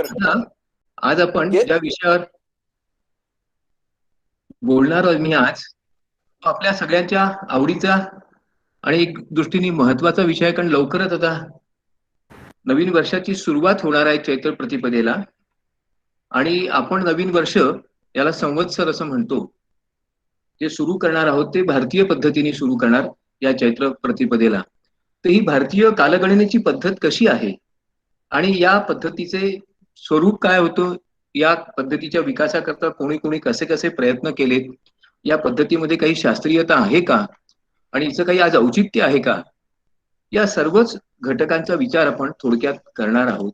आता आज आपण ये ज्या विषयावर बोलणार आहोत मी आज, तो आपल्या सगळ्यांच्या आवडीचा आणि एक दृष्टीने महत्वाचा विषय आहे. कारण लवकरच आता नवीन वर्षाची सुरुवात होणार आहे चैत्र प्रतिपदेला, आणि आपण नवीन वर्ष याला संवत्सर असं म्हणतो. जे सुरू करणार आहोत ते भारतीय पद्धतीने सुरू करणार या चैत्र प्रतिपदेला. तर ही भारतीय कालगणनेची पद्धत कशी आहे आणि या पद्धतीचे स्वरूप काय होतं, या पद्धतीच्या विकासाकरता कोणी कोणी कसे कसे प्रयत्न केलेत, या पद्धतीमध्ये काही शास्त्रीयता आहे का आणि हिचं काही आज औचित्य आहे का, या सर्वच घटकांचा विचार आपण थोडक्यात करणार आहोत.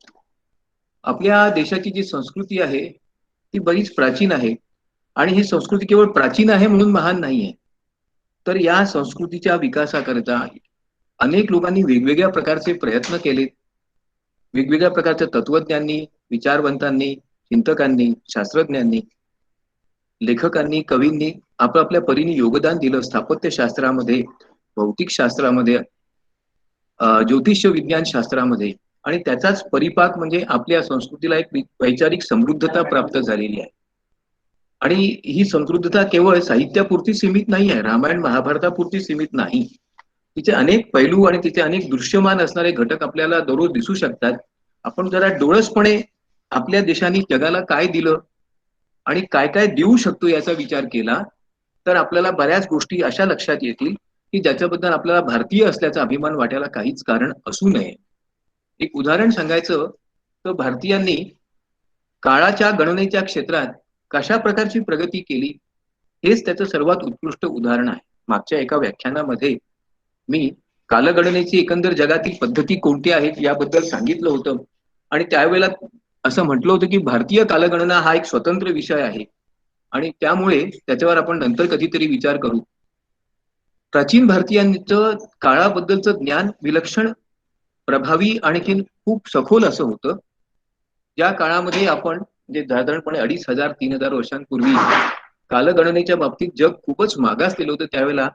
आपल्या देशाची जी संस्कृती आहे ती बरीच प्राचीन आहे, आणि ही संस्कृती केवळ प्राचीन आहे म्हणून महान नाहीये. तर या संस्कृतीच्या विकासाकरता अनेक लोकांनी वेगवेगळ्या प्रकारचे प्रयत्न केलेत. वेगवेगळ्या प्रकारच्या तत्वज्ञांनी, विचारवंतांनी, चिंतकांनी, शास्त्रज्ञांनी, लेखकांनी, कवींनी आपापल्या परीने योगदान दिलं स्थापत्यशास्त्रामध्ये, भौतिक शास्त्रामध्ये, ज्योतिष विज्ञान शास्त्रामध्ये. आणि त्याचाच परिपाक म्हणजे आपल्या संस्कृतीला एक वैचारिक समृद्धता प्राप्त झालेली आहे. आणि ही समृद्धता केवळ साहित्यापुरती सीमित नाही आहे, रामायण महाभारतापुरती सीमित नाही. तिचे अनेक पैलू आणि तिचे अनेक दृश्यमान असणारे घटक आपल्याला दररोज दिसू शकतात. आपण जरा डोळसपणे आपल्या देशाने जगाला काय दिलं आणि काय काय देऊ शकतो याचा विचार केला तर आपल्याला बऱ्याच गोष्टी अशा लक्षात येतील की ज्याच्याबद्दल आपल्याला भारतीय असल्याचा अभिमान वाटायला काहीच कारण असू नये. एक उदाहरण सांगायचं तर भारतीयांनी काळाच्या गणनेच्या क्षेत्रात कशा प्रकारची प्रगती केली हेच त्याचं सर्वात उत्कृष्ट उदाहरण आहे. मागच्या एका व्याख्यानामध्ये मी कालगणनेची एकंदर जगातील पद्धती कोणत्या आहेत याबद्दल सांगितलं होतं, आणि त्यावेळेला असं म्हटलं होतं की भारतीय कालगणना हा एक स्वतंत्र विषय आहे आणि त्यामुळे त्याच्यावर आपण नंतर कधीतरी विचार करू. प्राचीन भारतीयांचं काळाबद्दलचं ज्ञान विलक्षण, प्रभावी, आणखीन खूप सखोल असं होतं. ज्या काळामध्ये आपण म्हणजे साधारणपणे 2500-3000 वर्षांपूर्वी कालगणनेच्या बाबतीत जग खूपच मागासलेलं होतं, त्यावेळेला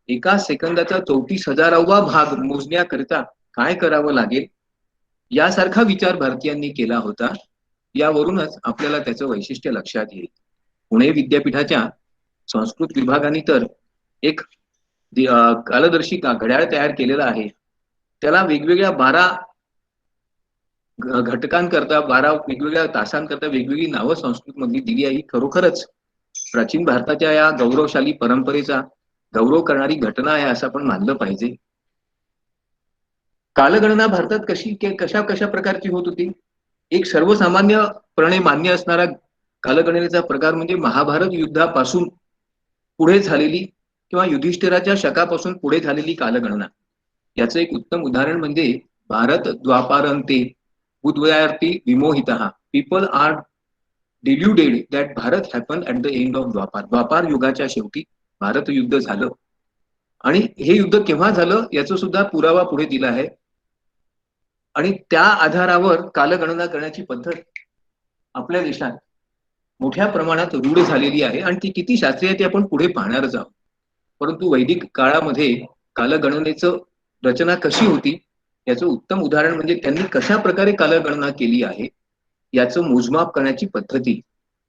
एका सेकंदाचा 34,000वा भाग मोजण्याकरिता काय करावं लागेल यासारखा विचार भारतीयांनी केला होता. यावरूनच आपल्याला त्याचं वैशिष्ट्य लक्षात येईल. पुणे विद्यापीठाच्या संस्कृत विभागाने तर एक कालदर्शिका घड्याळ तयार केलेला आहे. त्याला वेगवेगळ्या 12 घटकांकरता, 12 वेगवेगळ्या तासांकरता वेगवेगळी नावं संस्कृत मधली दिली आहे. ही खरोखरच प्राचीन भारताच्या या गौरवशाली परंपरेचा गौरव करणारी घटना आहे असं आपण मानलं पाहिजे. कालगणना भारतात कशा कशा प्रकारची होत होती. एक सर्वसामान्यपणे मान्य असणारा कालगणनेचा प्रकार म्हणजे महाभारत युद्धापासून पुढे झालेली किंवा युधिष्ठिराच्या शकापासून पुढे झालेली कालगणना. याचं एक उत्तम उदाहरण म्हणजे भारत द्वापारंते बुधवयार्थी विमोहितः, people are deluded that Bharat happen at the end of Dwapar. Dwapar युगाच्या शेवटी भारत युद्ध झालं, आणि हे युद्ध केव्हा झालं याचा सुद्धा पुरावा पुढे दिला आहे. आणि त्या आधारावर कालगणना करण्याची पद्धत आपल्या देशात मोठ्या प्रमाणात रूढ झालेली आहे, आणि ती किती शास्त्रीय ते आपण पुढे पाहणारच आहोत. परंतु वैदिक काळामध्ये कालगणनेचं रचना कशी होती याचं उत्तम उदाहरण म्हणजे त्यांनी कशा प्रकारे कालगणना केली आहे याचं मोजमाप करण्याची पद्धती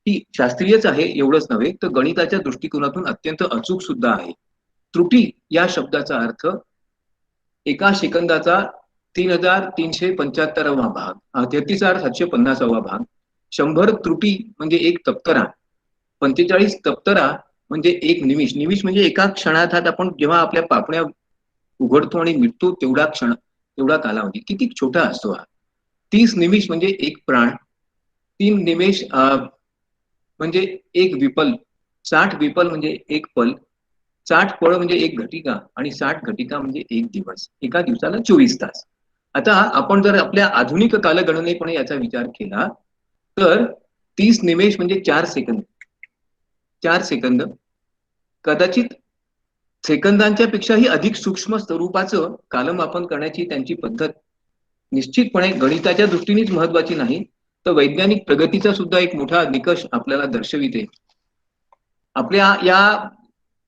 ही शास्त्रीयच आहे एवढंच नव्हे तर गणिताच्या दृष्टिकोनातून अत्यंत अचूक सुद्धा आहे. त्रुटी या शब्दाचा अर्थ एका सेकंदाचा 3375वा भाग, 33,750वा भाग. 100 त्रुटी म्हणजे एक तप्तरा, 45 तप्तरा म्हणजे एक निमिष. निमिष म्हणजे एका क्षणात आपण जेव्हा आपल्या पापण्या उघडतो आणि मिटतो तेवढा क्षण, तेवढा कालावधी किती छोटा असतो हा. 30 निमिष म्हणजे एक प्राण, 3 निमेष म्हणजे एक विपल, 60 विपल म्हणजे एक पल, 60 पळ म्हणजे एक घटिका, आणि 60 घटिका म्हणजे एक दिवस. एका दिवसाला 24 तास. आता आपण जर आपल्या आधुनिक कालगणनेपणे याचा विचार केला तर 30 निमेष म्हणजे 4 सेकंद. 4 सेकंद कदाचित सेकंदांच्या पेक्षाही अधिक सूक्ष्म स्वरूपाचं कालमापन करण्याची त्यांची पद्धत निश्चितपणे गणिताच्या दृष्टीनेच महत्वाची नाही तर वैज्ञानिक प्रगतीचा सुद्धा एक मोठा निकष आपल्याला दर्शविते. आपल्या या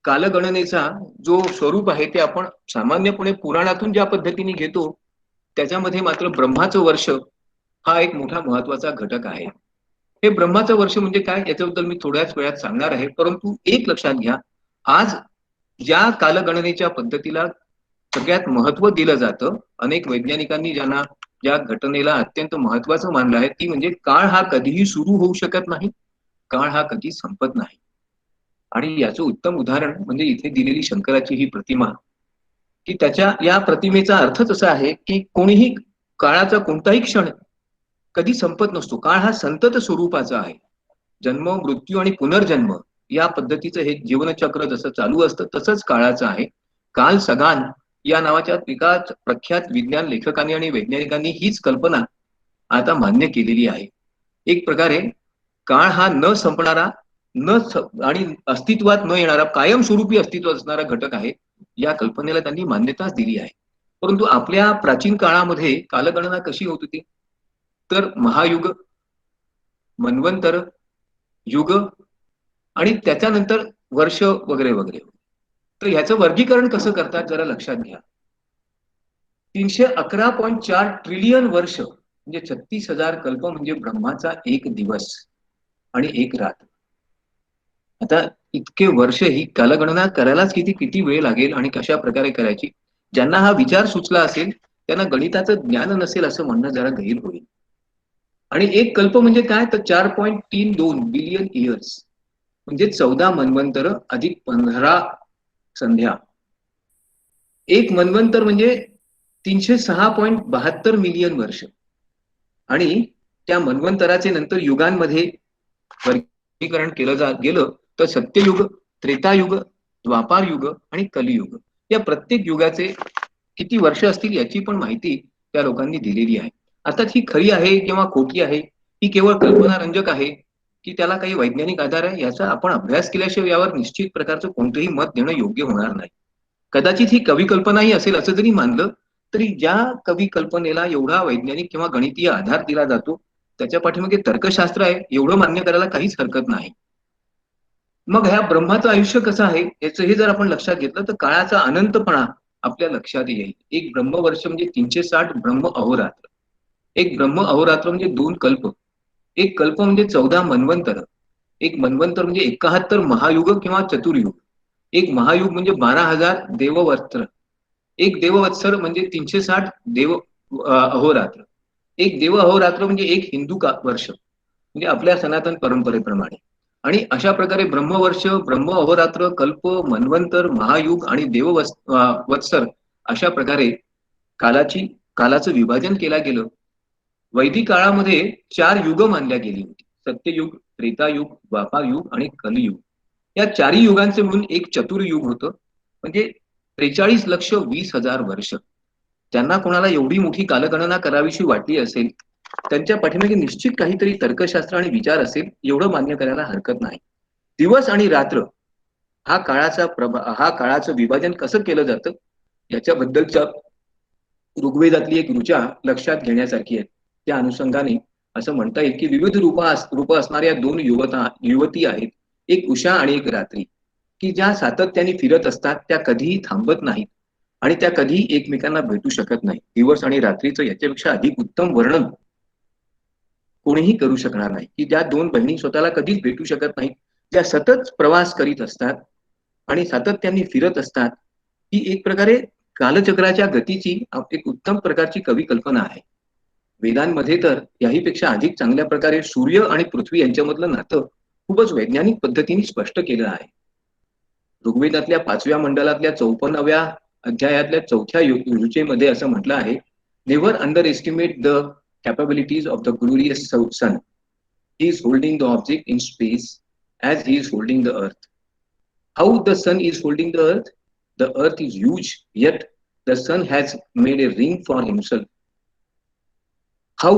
कालगणनेचा जो स्वरूप आहे ते आपण सामान्यपणे पुराणातून ज्या पद्धतीने घेतो त्याच्यामध्ये मात्र ब्रह्माचं वर्ष हा एक मोठा महत्वाचा घटक आहे. हे ब्रह्माचं वर्ष म्हणजे काय याच्याबद्दल मी थोड्याच वेळात सांगणार आहे, परंतु एक लक्षात घ्या. आज ज्या कालगणनेच्या पद्धतीला सगळ्यात महत्व दिलं जातं, अनेक वैज्ञानिकांनी ज्यांना ज्या घटनेला अत्यंत महत्वाचं मानलं आहे, ती म्हणजे काळ हा कधीही सुरू होऊ शकत नाही, काळ हा कधी संपत नाही. आणि याचं उत्तम उदाहरण म्हणजे इथे दिलेली शंकराची ही प्रतिमा, की त्याच्या या प्रतिमेचा अर्थच असा आहे, की कोणीही काळाचा कोणताही क्षण कधी संपत नसतो. काळ हा संतत स्वरूपाचा आहे. जन्म, मृत्यू आणि पुनर्जन्म या पद्धतीचं हे जीवनचक्र जसं चालू असतं तसंच काळाचं आहे. काल सगान या नावाच्या एकाच प्रख्यात विज्ञान लेखकांनी आणि वैज्ञानिकांनी हीच कल्पना आता मान्य केलेली आहे. एक प्रकारे काळ हा न संपणारा, आणि अस्तित्वात न येणारा, कायमस्वरूपी अस्तित्वात असणारा घटक आहे. या कल्पनेला त्यांनी मान्यताच दिली आहे. परंतु आपल्या प्राचीन काळामध्ये कालगणना कशी होत होती? तर महायुग, मन्वंतर, युग आणि त्याच्यानंतर वर्ष वगैरे वगैरे. तर ह्याचं वर्गीकरण कसं करतात जरा लक्षात घ्या. 311.4 ट्रिलियन वर्ष म्हणजे 36,000 कल्प म्हणजे ब्रह्माचा एक दिवस आणि एक रात. आता इतके वर्ष ही कालगणना करायलाच किती किती वेळ लागेल आणि कशा प्रकारे करायची. ज्यांना हा विचार सुचला असेल त्यांना गणिताचं ज्ञान नसेल असं म्हणणं जरा गैर होईल. आणि एक कल्प म्हणजे काय, तर 4.32 बिलियन इयर्स म्हणजे 14 मन्वंतर अधिक 15 संध्या. एक मन्वंतर म्हणजे 306.72 मिलियन वर्ष. आणि त्या मन्वंतराचे नंतर युगांमध्ये वर्गीकरण केलं गेलं तर सत्ययुग, त्रेतायुग, द्वापार युग आणि कलियुग या प्रत्येक युगाचे किती वर्ष असतील याची पण माहिती त्या लोकांनी दिलेली आहे. अर्थात ही खरी आहे किंवा खोटी आहे, ही केवळ कल्पनारंजक आहे की त्याला काही वैज्ञानिक आधार आहे, याचा आपण अभ्यास केल्याशिवाय यावर निश्चित प्रकारचं कोणतंही मत देणं योग्य होणार नाही. कदाचित ही कवी कल्पनाही असेल असं जरी मानलं तरी ज्या कवी कल्पनेला एवढा वैज्ञानिक किंवा गणितीय आधार दिला जातो त्याच्या पाठीमागे तर्कशास्त्र आहे एवढं मान्य करायला काहीच हरकत नाही. मग ह्या ब्रह्माचं आयुष्य कसं आहे याचं हे जर आपण लक्षात घेतलं तर काळाचा अनंतपणा आपल्या लक्षात येईल. एक ब्रह्मवर्ष म्हणजे 360 ब्रह्म अहोरात्र. एक ब्रह्म अहोरात्र म्हणजे 2 कल्प. एक कल्प म्हणजे 14 मन्वंतर. एक मन्वंतर म्हणजे 71 महायुग किंवा चतुर्युग. एक महायुग म्हणजे 12,000 देववस्त्र. एक देववत्सर म्हणजे 360 अहोरात्र. एक देव अहोरात्र म्हणजे एक हिंदू वर्ष म्हणजे आपल्या सनातन परंपरेप्रमाणे. आणि अशा प्रकारे ब्रह्मवर्ष, ब्रह्म अहोरात्र, कल्प, मन्वंतर, महायुग आणि वत्सर अशा प्रकारे कालाची कालाचं विभाजन केलं गेलं. वैदिक काळामध्ये 4 युग मानल्या गेली होती. सत्ययुग, त्रेतायुग, द्वापारयुग आणि कलियुग. या चारही युगांचे मिळून एक चतुर्युग होतं. म्हणजे 43,20,000 वर्ष. ज्यांना कोणाला एवढी मोठी कालगणना करावीशी वाटली असेल त्यांच्या पाठीमागे निश्चित काहीतरी तर्कशास्त्र आणि विचार असेल एवढं मान्य करायला हरकत नाही. दिवस आणि रात्र हा काळाचं विभाजन कसं केलं जातं याच्याबद्दलच्या ऋग्वेदातली एक ऋचा लक्षात घेण्यासारखी आहे. त्या अनुषंगाने असं म्हणता येईल की विविध रूप असणाऱ्या 2 युवती आहेत, एक उषा आणि एक रात्री, की ज्या सातत्याने फिरत असतात, त्या कधीही थांबत नाहीत आणि त्या कधीही एकमेकांना भेटू शकत नाही. दिवस आणि रात्रीचं याच्यापेक्षा अधिक उत्तम वर्णन कोणीही करू शकणार नाही, की ज्या 2 बहिणी स्वतःला कधीच भेटू शकत नाहीत, त्या सतत प्रवास करीत असतात आणि सातत्याने फिरत असतात. ही एक प्रकारे कालचक्राच्या गतीची एक उत्तम प्रकारची कवी कल्पना आहे. वेदांमध्ये तर याहीपेक्षा अधिक चांगल्या प्रकारे सूर्य आणि पृथ्वी यांच्यामधलं नातं खूपच वैज्ञानिक पद्धतीने स्पष्ट केलं आहे. ऋग्वेदातल्या 5व्या मंडलातल्या 54व्या अध्यायातल्या 4थ्या ऋचेमध्ये असं म्हटलं आहे, never underestimate the capabilities of the glorious sun. He is holding the object in space as he is holding the earth. How the sun is holding the earth? The earth is huge, yet the sun has made a ring for himself. How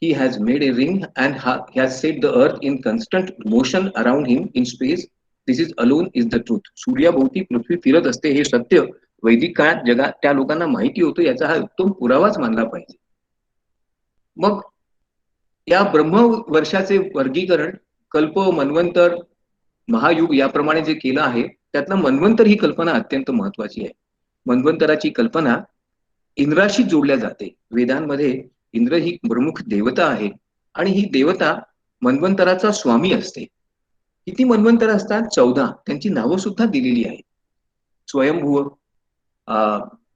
he has made a ring and he has set the earth in constant motion around him in space. This is alone is the truth. सूर्याभोवती पृथ्वी फिरत असते हे सत्य वैदिक काळात जगात त्या लोकांना माहिती होतं, याचा हा उत्तम पुरावाच मानला पाहिजे. मग या ब्रह्म वर्षाचे वर्गीकरण कल्प, मन्वंतर, महायुग याप्रमाणे जे केलं आहे त्यातलं मन्वंतर ही कल्पना अत्यंत महत्वाची आहे. मन्वंतराची कल्पना इंद्राशी जोडल्या जाते. वेदांमध्ये इंद्र ही प्रमुख देवता आहे आणि ही देवता मन्वंतराचा स्वामी असते. किती मन्वंतर असतात? 14. त्यांची नावं सुद्धा दिलेली आहेत. स्वयंभुव,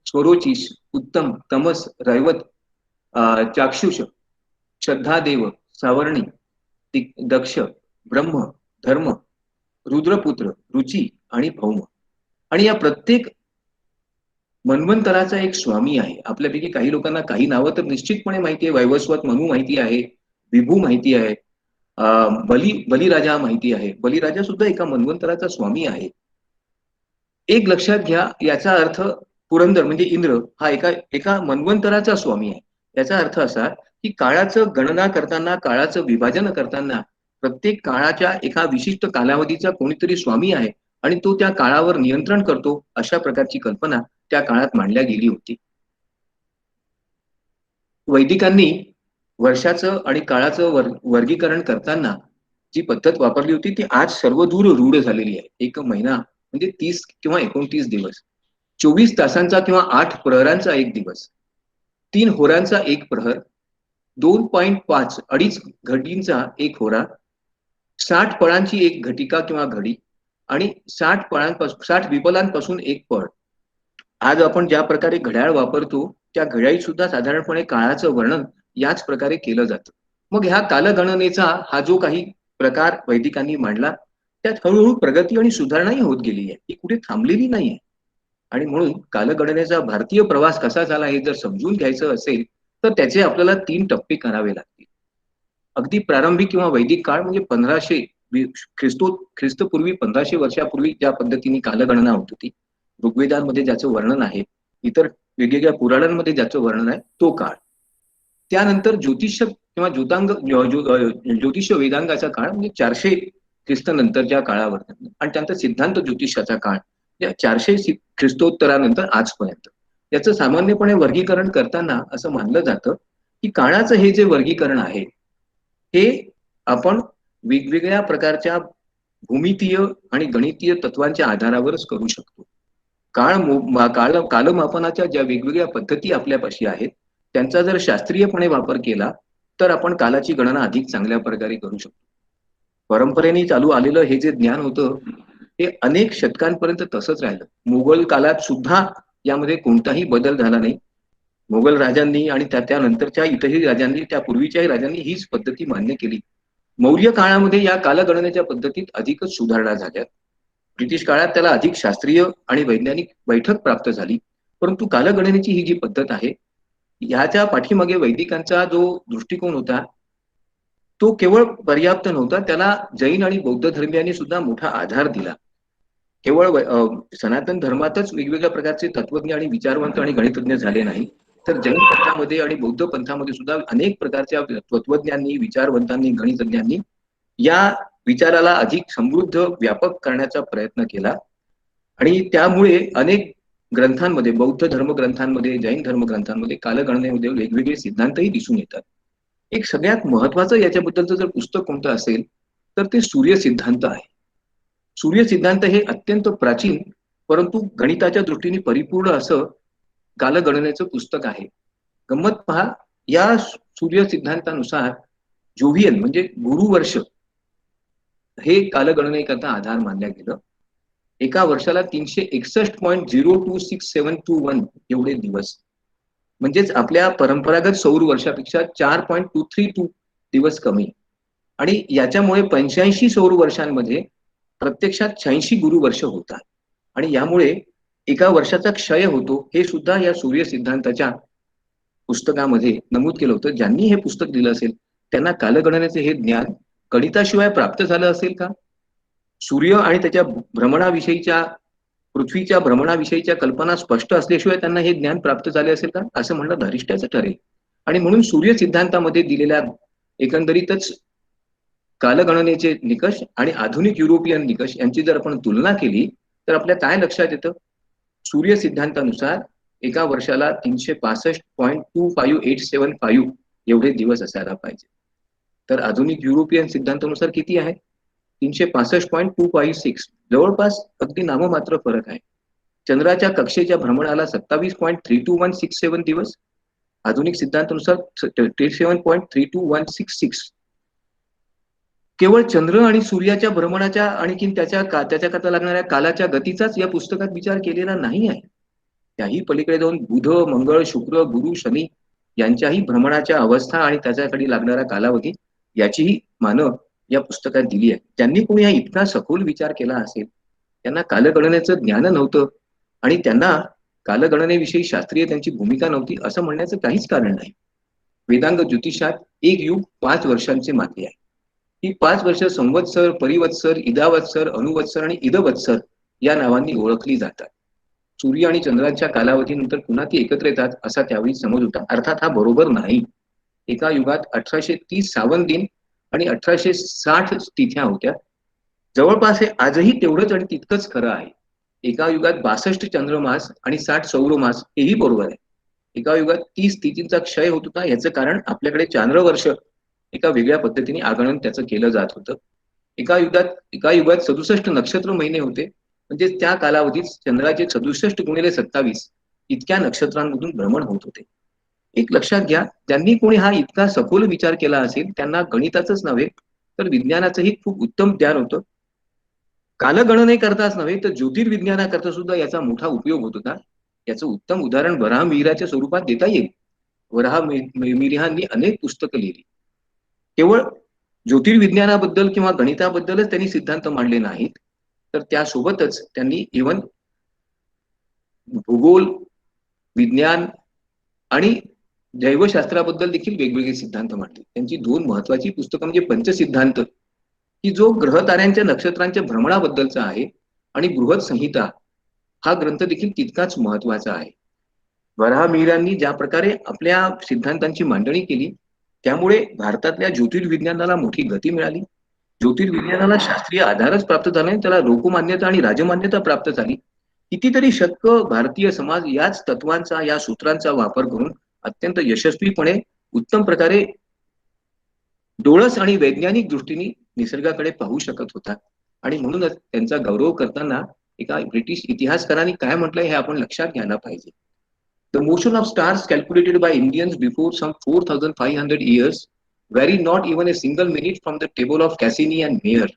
स्वरोचिष, उत्तम, तमस, रैवत, चाक्षुष, श्रद्धादेव, सावर्णी, दक्ष, ब्रह्म, धर्म, रुद्रपुत्र, रुची आणि भौम. आणि या प्रत्येक मन्वंतराचा एक स्वामी आहे. आपल्यापैकी काही लोकांना काही नावं तर निश्चितपणे माहिती आहे. वैवस्वत मनु माहिती आहे, विभू माहिती आहे, बलिराजा माहिती आहे. बलिराजा सुद्धा एका मन्वंतराचा स्वामी आहे. एक लक्षात घ्या, याचा अर्थ पुरंदर म्हणजे इंद्र हा एका एका मन्वंतराचा स्वामी आहे. याचा अर्थ असा की काळाचं गणना करताना, काळाचं विभाजन करताना प्रत्येक काळाच्या एका विशिष्ट कालावधीचा कोणीतरी स्वामी आहे आणि तो त्या काळावर नियंत्रण करतो, अशा प्रकारची कल्पना त्या काळात मांडल्या गेली होती. वैदिकांनी वर्षाचं आणि काळाचं वर्गीकरण करताना जी पद्धत वापरली होती ती आज सर्वदूर रूढ झालेली आहे. एक महिना म्हणजे 30 किंवा 29 दिवस, 24 तासांचा किंवा 8 प्रहरांचा एक दिवस, 3 होरांचा एक प्रहर, 2.5 अडीच घडींचा एक होरा, 60 पळांची एक घटिका किंवा घडी आणि 60 विपलांपासून एक पळ. आज आपण ज्या प्रकारे घड्याळ वापरतो त्या घड्याळीत सुद्धा साधारणपणे काळाचं वर्णन याच प्रकारे केलं जातं. मग ह्या कालगणनेचा हा जो काही प्रकार वैदिकांनी मांडला त्यात हळूहळू प्रगती आणि सुधारणाही होत गेली आहे, ही कुठे थांबलेली नाहीये. आणि म्हणून कालगणनेचा भारतीय प्रवास कसा झाला हे जर समजून घ्यायचं असेल तर त्याचे आपल्याला 3 टप्पे करावे लागतील. अगदी प्रारंभिक किंवा वैदिक काळ म्हणजे 1500 ख्रिस्तपूर्वी 1500 वर्षापूर्वी ज्या पद्धतीने कालगणना होत होती, ऋग्वेदांमध्ये ज्याचं वर्णन आहे, इतर वेगवेगळ्या पुराणांमध्ये ज्याचं वर्णन आहे, तो काळ. त्यानंतर ज्योतिष किंवा ज्योतिष वेदांगाचा काळ म्हणजे 400 ख्रिस्त नंतरच्या काळावर आणि त्यानंतर सिद्धांत ज्योतिषाचा काळ या 400 ख्रिस्तोत्तरानंतर आजपर्यंत. याचं सामान्यपणे वर्गीकरण करताना असं मानलं जातं की काळाचं हे जे वर्गीकरण आहे हे आपण वेगवेगळ्या प्रकारच्या भूमितीय आणि गणितीय तत्वांच्या आधारावरच करू शकतो. कालमापनाच्या ज्या वेगवेगळ्या पद्धती आपल्यापाशी आहेत त्यांचा जर शास्त्रीयपणे वापर केला तर आपण कालाची गणना अधिक चांगल्या प्रकारे करू शकतो. परंपरेने चालू आलेलं हे जे ज्ञान होतं हे अनेक शतकांपर्यंत तसंच राहिलं. मुघल काळात सुद्धा यामध्ये कोणताही बदल झाला नाही. मुघल राजांनी आणि त्यानंतरच्या इतरही राजांनी, त्या पूर्वीच्याही राजांनी हीच पद्धती मान्य केली. मौर्य काळामध्ये या कालगणनेच्या पद्धतीत अधिकच सुधारणा झाल्या. ब्रिटिश काळात त्याला अधिक शास्त्रीय आणि वैज्ञानिक बैठक प्राप्त झाली. परंतु कालगणनेची ही जी पद्धत आहे ह्याच्या पाठीमागे वैदिकांचा जो दृष्टिकोन होता तो केवळ पर्याप्त नव्हता, त्याला जैन आणि बौद्ध धर्मियांनी सुद्धा मोठा आधार दिला. केवळ सनातन धर्मातच वेगवेगळ्या प्रकारचे तत्वज्ञ आणि विचारवंत आणि गणितज्ञ झाले नाही, तर जैन पंथामध्ये आणि बौद्ध पंथामध्ये सुद्धा अनेक प्रकारच्या तत्वज्ञांनी, विचारवंतांनी, गणितज्ञांनी या विचाराला अधिक समृद्ध, व्यापक करण्याचा प्रयत्न केला. आणि त्यामुळे अनेक ग्रंथांमध्ये, बौद्ध धर्मग्रंथांमध्ये, जैन धर्मग्रंथांमध्ये कालगणनेमध्ये वेगवेगळे सिद्धांतही दिसून येतात. एक सगळ्यात महत्वाचं याच्याबद्दलचं जर पुस्तक कोणतं असेल तर ते सूर्य सिद्धांत आहे. सूर्य सिद्धांत हे अत्यंत प्राचीन परंतु गणिताच्या दृष्टीने परिपूर्ण असं कालगणनेचं पुस्तक आहे. गंमत पहा, या सूर्य सिद्धांतानुसार जोव्हियन म्हणजे गुरुवर्ष हे कालगणनेकरता आधार मानलं गेलं. एका वर्षाला 361.026721 एवढे दिवस, म्हणजेच आपल्या परंपरागत सौर वर्षापेक्षा 4.232 दिवस कमी. आणि याच्यामुळे 85 सौर वर्षांमध्ये प्रत्यक्षात 86 गुरुवर्ष होतात आणि यामुळे एका वर्षाचा क्षय होतो हे सुद्धा या सूर्य सिद्धांताच्या पुस्तकामध्ये नमूद केलं होतं. ज्यांनी हे पुस्तक दिलं असेल त्यांना कालगणनेचे हे ज्ञान गणिताशिवाय प्राप्त झालं असेल का? सूर्य आणि त्याच्या भ्रमणाविषयीच्या, पृथ्वीच्या भ्रमणाविषयीच्या कल्पना स्पष्ट असल्याशिवाय त्यांना हे ज्ञान प्राप्त झाले असेल का? असं म्हणणं धारिष्ट्याचं ठरेल. आणि म्हणून सूर्य सिद्धांतामध्ये दिलेल्या एकंदरीतच कालगणनेचे निकष आणि आधुनिक युरोपियन निकष यांची जर आपण तुलना केली तर आपल्या काय लक्षात येतं? सूर्य सिद्धांतानुसार एका वर्षाला 365.25875 एवढे दिवस असायला पाहिजे. तर आधुनिक युरोपियन सिद्धांतानुसार किती आहे? 365.256. जवळपास अगदी नाममात्र फरक आहे. चंद्राच्या कक्षेच्या भ्रमणाला 27.32167 दिवस आधुनिक सिद्धांतानुसार 37.32166 केवळ चंद्र आणि सूर्याच्या भ्रमणाच्या आणखीन त्याच्याकरता लागणाऱ्या कालाच्या गतीचाच या पुस्तकात विचार केलेला नाही आहे. त्याही पलीकडे जाऊन बुध, मंगळ, शुक्र, गुरु, शनी यांच्याही भ्रमणाच्या अवस्था आणि त्याच्याकडे लागणारा कालावधी याचीही मानव या पुस्तकात दिली आहे. ज्यांनी कोणी हा इतका सखोल विचार केला असेल, त्यांना कालगणनेचं ज्ञान नव्हतं आणि त्यांना कालगणनेविषयी शास्त्रीय त्यांची भूमिका नव्हती असं म्हणण्याचं काहीच कारण नाही. वेदांग ज्योतिषात एक युग 5 वर्षांचे मानले आहे. ही 5 वर्ष संवत्सर, परिवत्सर, इदावत्सर, अनुवत्सर आणि इदवत्सर या नावांनी ओळखली जातात. सूर्य आणि चंद्राच्या कालावधीनंतर पुन्हा ती एकत्र येतात असा त्यावेळी समज होता. अर्थात हा बरोबर नाही. एका युगात 1830 सावन दिन आणि 1860 तिथ्या होत्या. जवळपास हे आजही तेवढंच आणि तितकंच खरं आहे. एका युगात 62 चंद्रमास आणि 60 सौरमास हेही बरोबर आहे. एका युगात 30 तिथींचा क्षय होत होता. याचं कारण आपल्याकडे चांद्रवर्ष एका वेगळ्या पद्धतीने आगणन त्याचं केलं जात होतं. एका युगात 67 नक्षत्र महिने होते. म्हणजे त्या कालावधीत चंद्राचे 67 गुणिले 27 इतक्या नक्षत्रांमधून भ्रमण होत होते. एक लक्षात घ्या, ज्यांनी कोणी हा इतका सखोल विचार केला असेल त्यांना गणिताचंच नव्हे तर विज्ञानाचंही खूप उत्तम ज्ञान होतं. कालगणने करताच नव्हे तर ज्योतिर्विज्ञानाकरता सुद्धा याचा मोठा उपयोग होत होता. याचं उत्तम उदाहरण वराह मिहिराच्या स्वरूपात देता येईल. वराह मिहिरांनी अनेक पुस्तकं लिहिली. केवळ ज्योतिर्विज्ञानाबद्दल किंवा गणिताबद्दलच त्यांनी सिद्धांत मांडले नाहीत, तर त्यासोबतच त्यांनी इव्हन भूगोल, विज्ञान आणि जैवशास्त्राबद्दल देखील वेगवेगळे सिद्धांत मांडले. त्यांची 2 महत्वाची पुस्तकं म्हणजे पंचसिद्धांत, की जो ग्रह ताऱ्यांच्या नक्षत्रांच्या भ्रमणाबद्दलचा आहे, आणि बृहत संहिता हा ग्रंथ देखील तितकाच महत्वाचा आहे. वराह मिहिरांनी ज्या प्रकारे आपल्या सिद्धांतांची मांडणी केली त्यामुळे भारतातल्या ज्योतिर्विज्ञानाला मोठी गती मिळाली. ज्योतिर्विज्ञानाला शास्त्रीय आधारच प्राप्त झाला नाही, त्याला लोकमान्यता आणि राजमान्यता प्राप्त झाली. कितीतरी शतक भारतीय समाज याच तत्वांचा, या सूत्रांचा वापर करून अत्यंत यशस्वीपणे उत्तम प्रकारे डोळस आणि वैज्ञानिक दृष्टीने निसर्गाकडे पाहू शकत होता. आणि म्हणूनच त्यांचा गौरव करताना एका ब्रिटिश इतिहासकारांनी काय म्हटलंय हे आपण लक्षात घ्यायला पाहिजे. The motion of stars calculated by Indians before some 4,500 years vary not even a single minute from the table of Cassini and Mayer.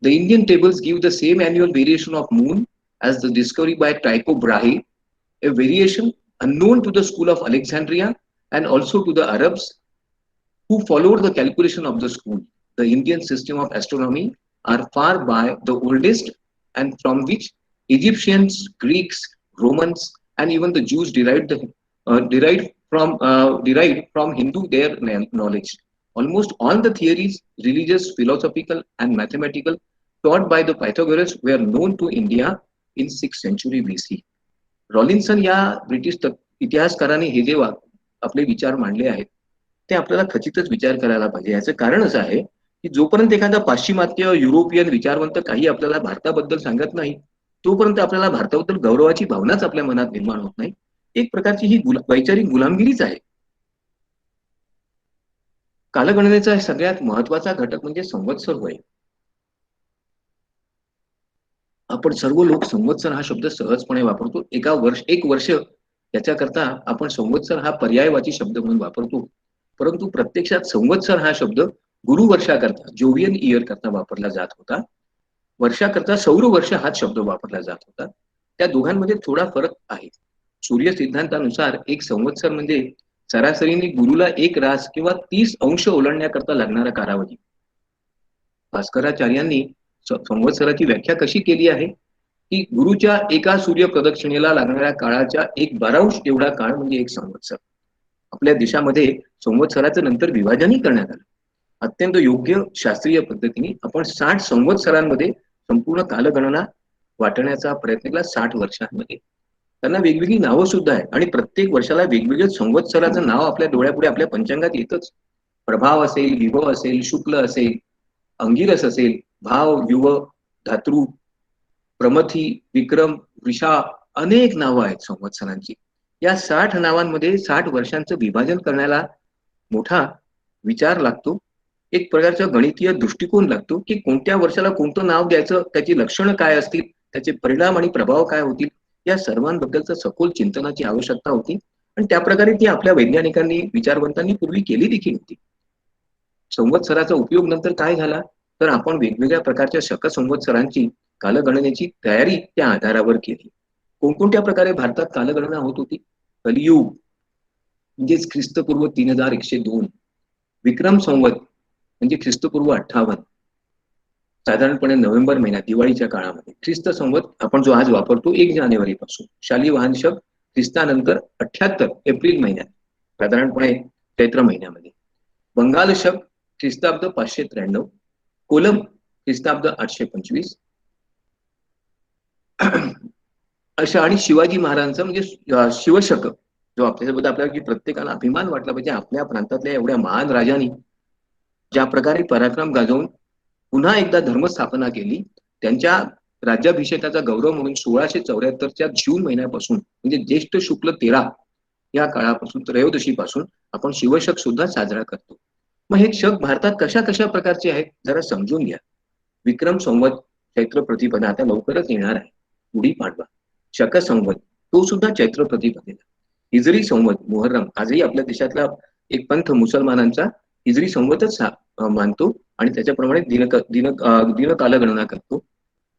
The Indian tables give the same annual variation of moon as the discovery by Tycho Brahe, a variation unknown to the school of Alexandria and also to the Arabs who followed the calculation of the school. The Indian system of astronomy are far by the oldest and from which Egyptians, Greeks, Romans, and even the Jews derived from Hindu their knowledge. Almost all the theories, religious, philosophical, and mathematical, taught by the Pythagoras were known to India in 6th century BC. रॉलिन्सन या British इतिहासकाराने हे जे आपले विचार मांडले आहेत ते आपल्याला खचितच विचार करायला पाहिजे. याचं कारण असं आहे की जोपर्यंत एखादा पाश्चिमात्य युरोपियन विचारवंत काही आपल्याला भारताबद्दल सांगत नाही तोपर्यंत आपल्याला भारताबद्दल गौरवाची भावनाच आपल्या मनात निर्माण होत नाही. एक प्रकारची ही वैचारिक गुलामगिरीच आहे. कालगणनेचा सगळ्यात महत्वाचा घटक म्हणजे संवत्सर होय. आपण सर्व लोक संवत्सर हा शब्द सहजपणे वापरतो. एक वर्ष याच्याकरता आपण संवत्सर हा पर्यायवाची शब्द म्हणून वापरतो. परंतु प्रत्यक्षात संवत्सर हा शब्द गुरुवर्षाकरता, जोवियन इयर करता वापरला जात होता. वर्षाकरता सौर वर्ष हाच शब्द वापरला जात होता. त्या दोघांमध्ये थोडा फरक आहे. सूर्य सिद्धांतानुसार एक संवत्सर म्हणजे सरासरीने गुरुला 1 रास किंवा 30 अंश ओलांडण्याकरता लागणारा कालावधी. भास्कराचार्यांनी संवत्सराची व्याख्या कशी केली आहे की गुरुच्या एका सूर्य प्रदक्षिणेला लागणाऱ्या काळाच्या 1/12 एवढा काळ म्हणजे एक संवत्सर. आपल्या देशामध्ये संवत्सराचं नंतर विभाजनही करण्यात आलं. अत्यंत योग्य शास्त्रीय पद्धतीने आपण 60 संवत्सरांमध्ये संपूर्ण कालगणना वाटण्याचा प्रयत्न केला. 60 वर्षांमध्ये त्यांना वेगवेगळी नावं सुद्धा आहे आणि प्रत्येक वर्षाला वेगवेगळ्या संवत्सराचं नाव आपल्या डोळ्यापुढे आपल्या पंचांगात येतच. प्रभाव असेल, विभव असेल, शुक्ल असेल, अंगिरस असेल, भाव, युव, धातृ, प्रमथी, विक्रम, वृषा अनेक नावं आहेत संवत्सरांची. या 60 नावांमध्ये 60 वर्षांचं विभाजन करण्याला मोठा विचार लागतो. एक प्रकारचा गणितीय दृष्टिकोन लागतो की कोणत्या वर्षाला कोणतं नाव द्यायचं, त्याची लक्षणं काय असतील, त्याचे परिणाम आणि प्रभाव काय होतील, या सर्वांबद्दलचं सखोल चिंतनाची आवश्यकता होती. आणि त्या प्रकारे ती आपल्या वैज्ञानिकांनी विचारवंतांनी पूर्वी केली देखील होती. संवत्सराचा उपयोग नंतर काय झाला, तर आपण वेगवेगळ्या प्रकारच्या शक संवत्सरांची कालगणनेची तयारी त्या आधारावर केली. कोणकोणत्या प्रकारे भारतात कालगणना होत होती? कलियुग म्हणजेच ख्रिस्तपूर्व 3102, विक्रम संवत म्हणजे ख्रिस्तपूर्व 58, साधारणपणे नोव्हेंबर महिन्यात दिवाळीच्या काळामध्ये. ख्रिस्त संवत आपण जो आज वापरतो 1 जानेवारी पासून. शालिवाहन शक ख्रिस्तानंतर 78 एप्रिल महिन्यात, साधारणपणे चैत्र महिन्यामध्ये. बंगाल शक ख्रिस्ताब्द 593, कोलम ख्रिस्ताब्द 825 अशा. आणि शिवाजी महाराजांचं म्हणजे शिवशक जो आपल्यासोबत आपल्याला की प्रत्येकाला अभिमान वाटला पाहिजे आपल्या प्रांतातल्या एवढ्या महान राजांनी ज्या प्रकारे पराक्रम गाजवून पुन्हा एकदा धर्मस्थापना केली, त्यांच्या राज्याभिषेकाचा गौरव म्हणून 1674च्या जून महिन्यापासून म्हणजे ज्येष्ठ शुक्ल 13 या काळापासून त्रयोदशी पासून आपण शिवशक सुद्धा साजरा करतो. मग हे शक भारतात कशा कशा प्रकारचे आहेत जरा समजून घ्या. विक्रम संवत चैत्र प्रतिपदा आता लवकरच येणार आहे. गुढीपाडवा, शक संवत तो सुद्धा चैत्र प्रतिपदेला. हिजरी संवत मुहर्रम आजही आपल्या देशातला एक पंथ मुसलमानांचा हिजरी संवतच मानतो आणि त्याच्याप्रमाणे दिन कालगणना करतो.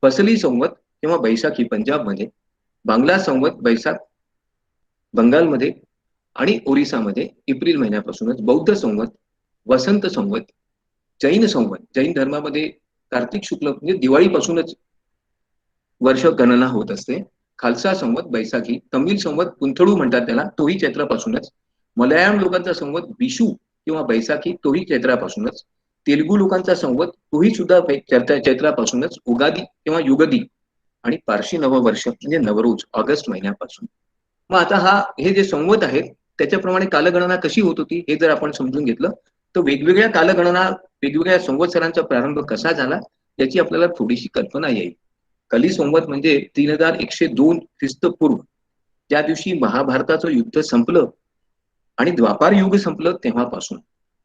फसली संवत किंवा बैसाखी पंजाबमध्ये, बांगला संवत बैसाख बंगालमध्ये आणि ओरिसामध्ये एप्रिल महिन्यापासूनच. बौद्ध संवत, वसंत संवत, जैन संवत जैन धर्मामध्ये कार्तिक शुक्ल म्हणजे दिवाळीपासूनच वर्ष गणना होत असते. खालसा संवत बैसाखी, तमिळ संवत पुंथळू म्हणतात त्याला, तोही चैत्रापासूनच. मल्याळम लोकांचा संवत विशू किंवा बैसाखी तोही चैत्रापासूनच. तेलुगू लोकांचा संवत तोही सुद्धा चैत्रापासूनच. उगादी किंवा युगदी आणि पारशी नववर्ष म्हणजे नवरोज ऑगस्ट महिन्यापासून. मग आता हे जे संवत आहेत त्याच्याप्रमाणे कालगणना कशी होत होती हे जर आपण समजून घेतलं तर वेगवेगळ्या कालगणना वेगवेगळ्या संवत्सरांचा प्रारंभ कसा झाला याची आपल्याला थोडीशी कल्पना येईल. कली संवत म्हणजे 3102 ख्रिस्तपूर्व, ज्या दिवशी महाभारताचं युद्ध संपलं आणि द्वापार युग संपलं तेव्हापासून.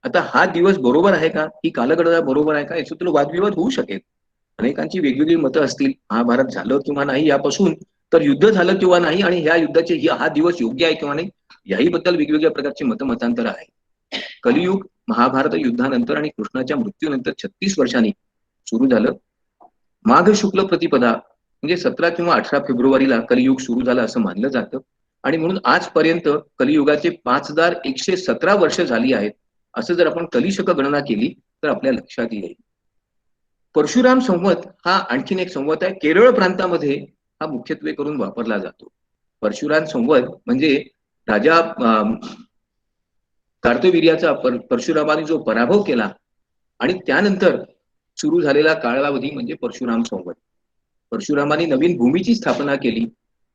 आता हा दिवस बरोबर आहे का, ही कालगणना बरोबर आहे का, याच्यातून वादविवाद होऊ शकेल. अनेकांची वेगवेगळी मतं असतील, महाभारत झालं किंवा नाही यापासून तर युद्ध झालं किंवा नाही आणि ह्या युद्धाचे हा दिवस योग्य आहे किंवा नाही याही बद्दल वेगवेगळ्या प्रकारचे मतमतांतर आहे. कलियुग महाभारत युद्धानंतर आणि कृष्णाच्या मृत्यूनंतर 36 वर्षांनी सुरू झालं. माघ शुक्ल प्रतिपदा म्हणजे 17 किंवा 18 फेब्रुवारीला कलियुग सुरू झालं असं मानलं जातं आणि म्हणून आजपर्यंत कलियुगाचे 5117 वर्ष झाली आहेत असं जर आपण कलिशक गणना केली तर आपल्या लक्षात येईल. परशुराम संवत हा आणखीन एक संवत आहे. केरळ प्रांतामध्ये हा मुख्यत्वे करून वापरला जातो. परशुराम संवत म्हणजे राजा कार्तवीर्याचा परशुरामाने जो पराभव केला आणि त्यानंतर सुरू झालेला कालावधी म्हणजे परशुराम संवत. परशुरामाने नवीन भूमीची स्थापना केली.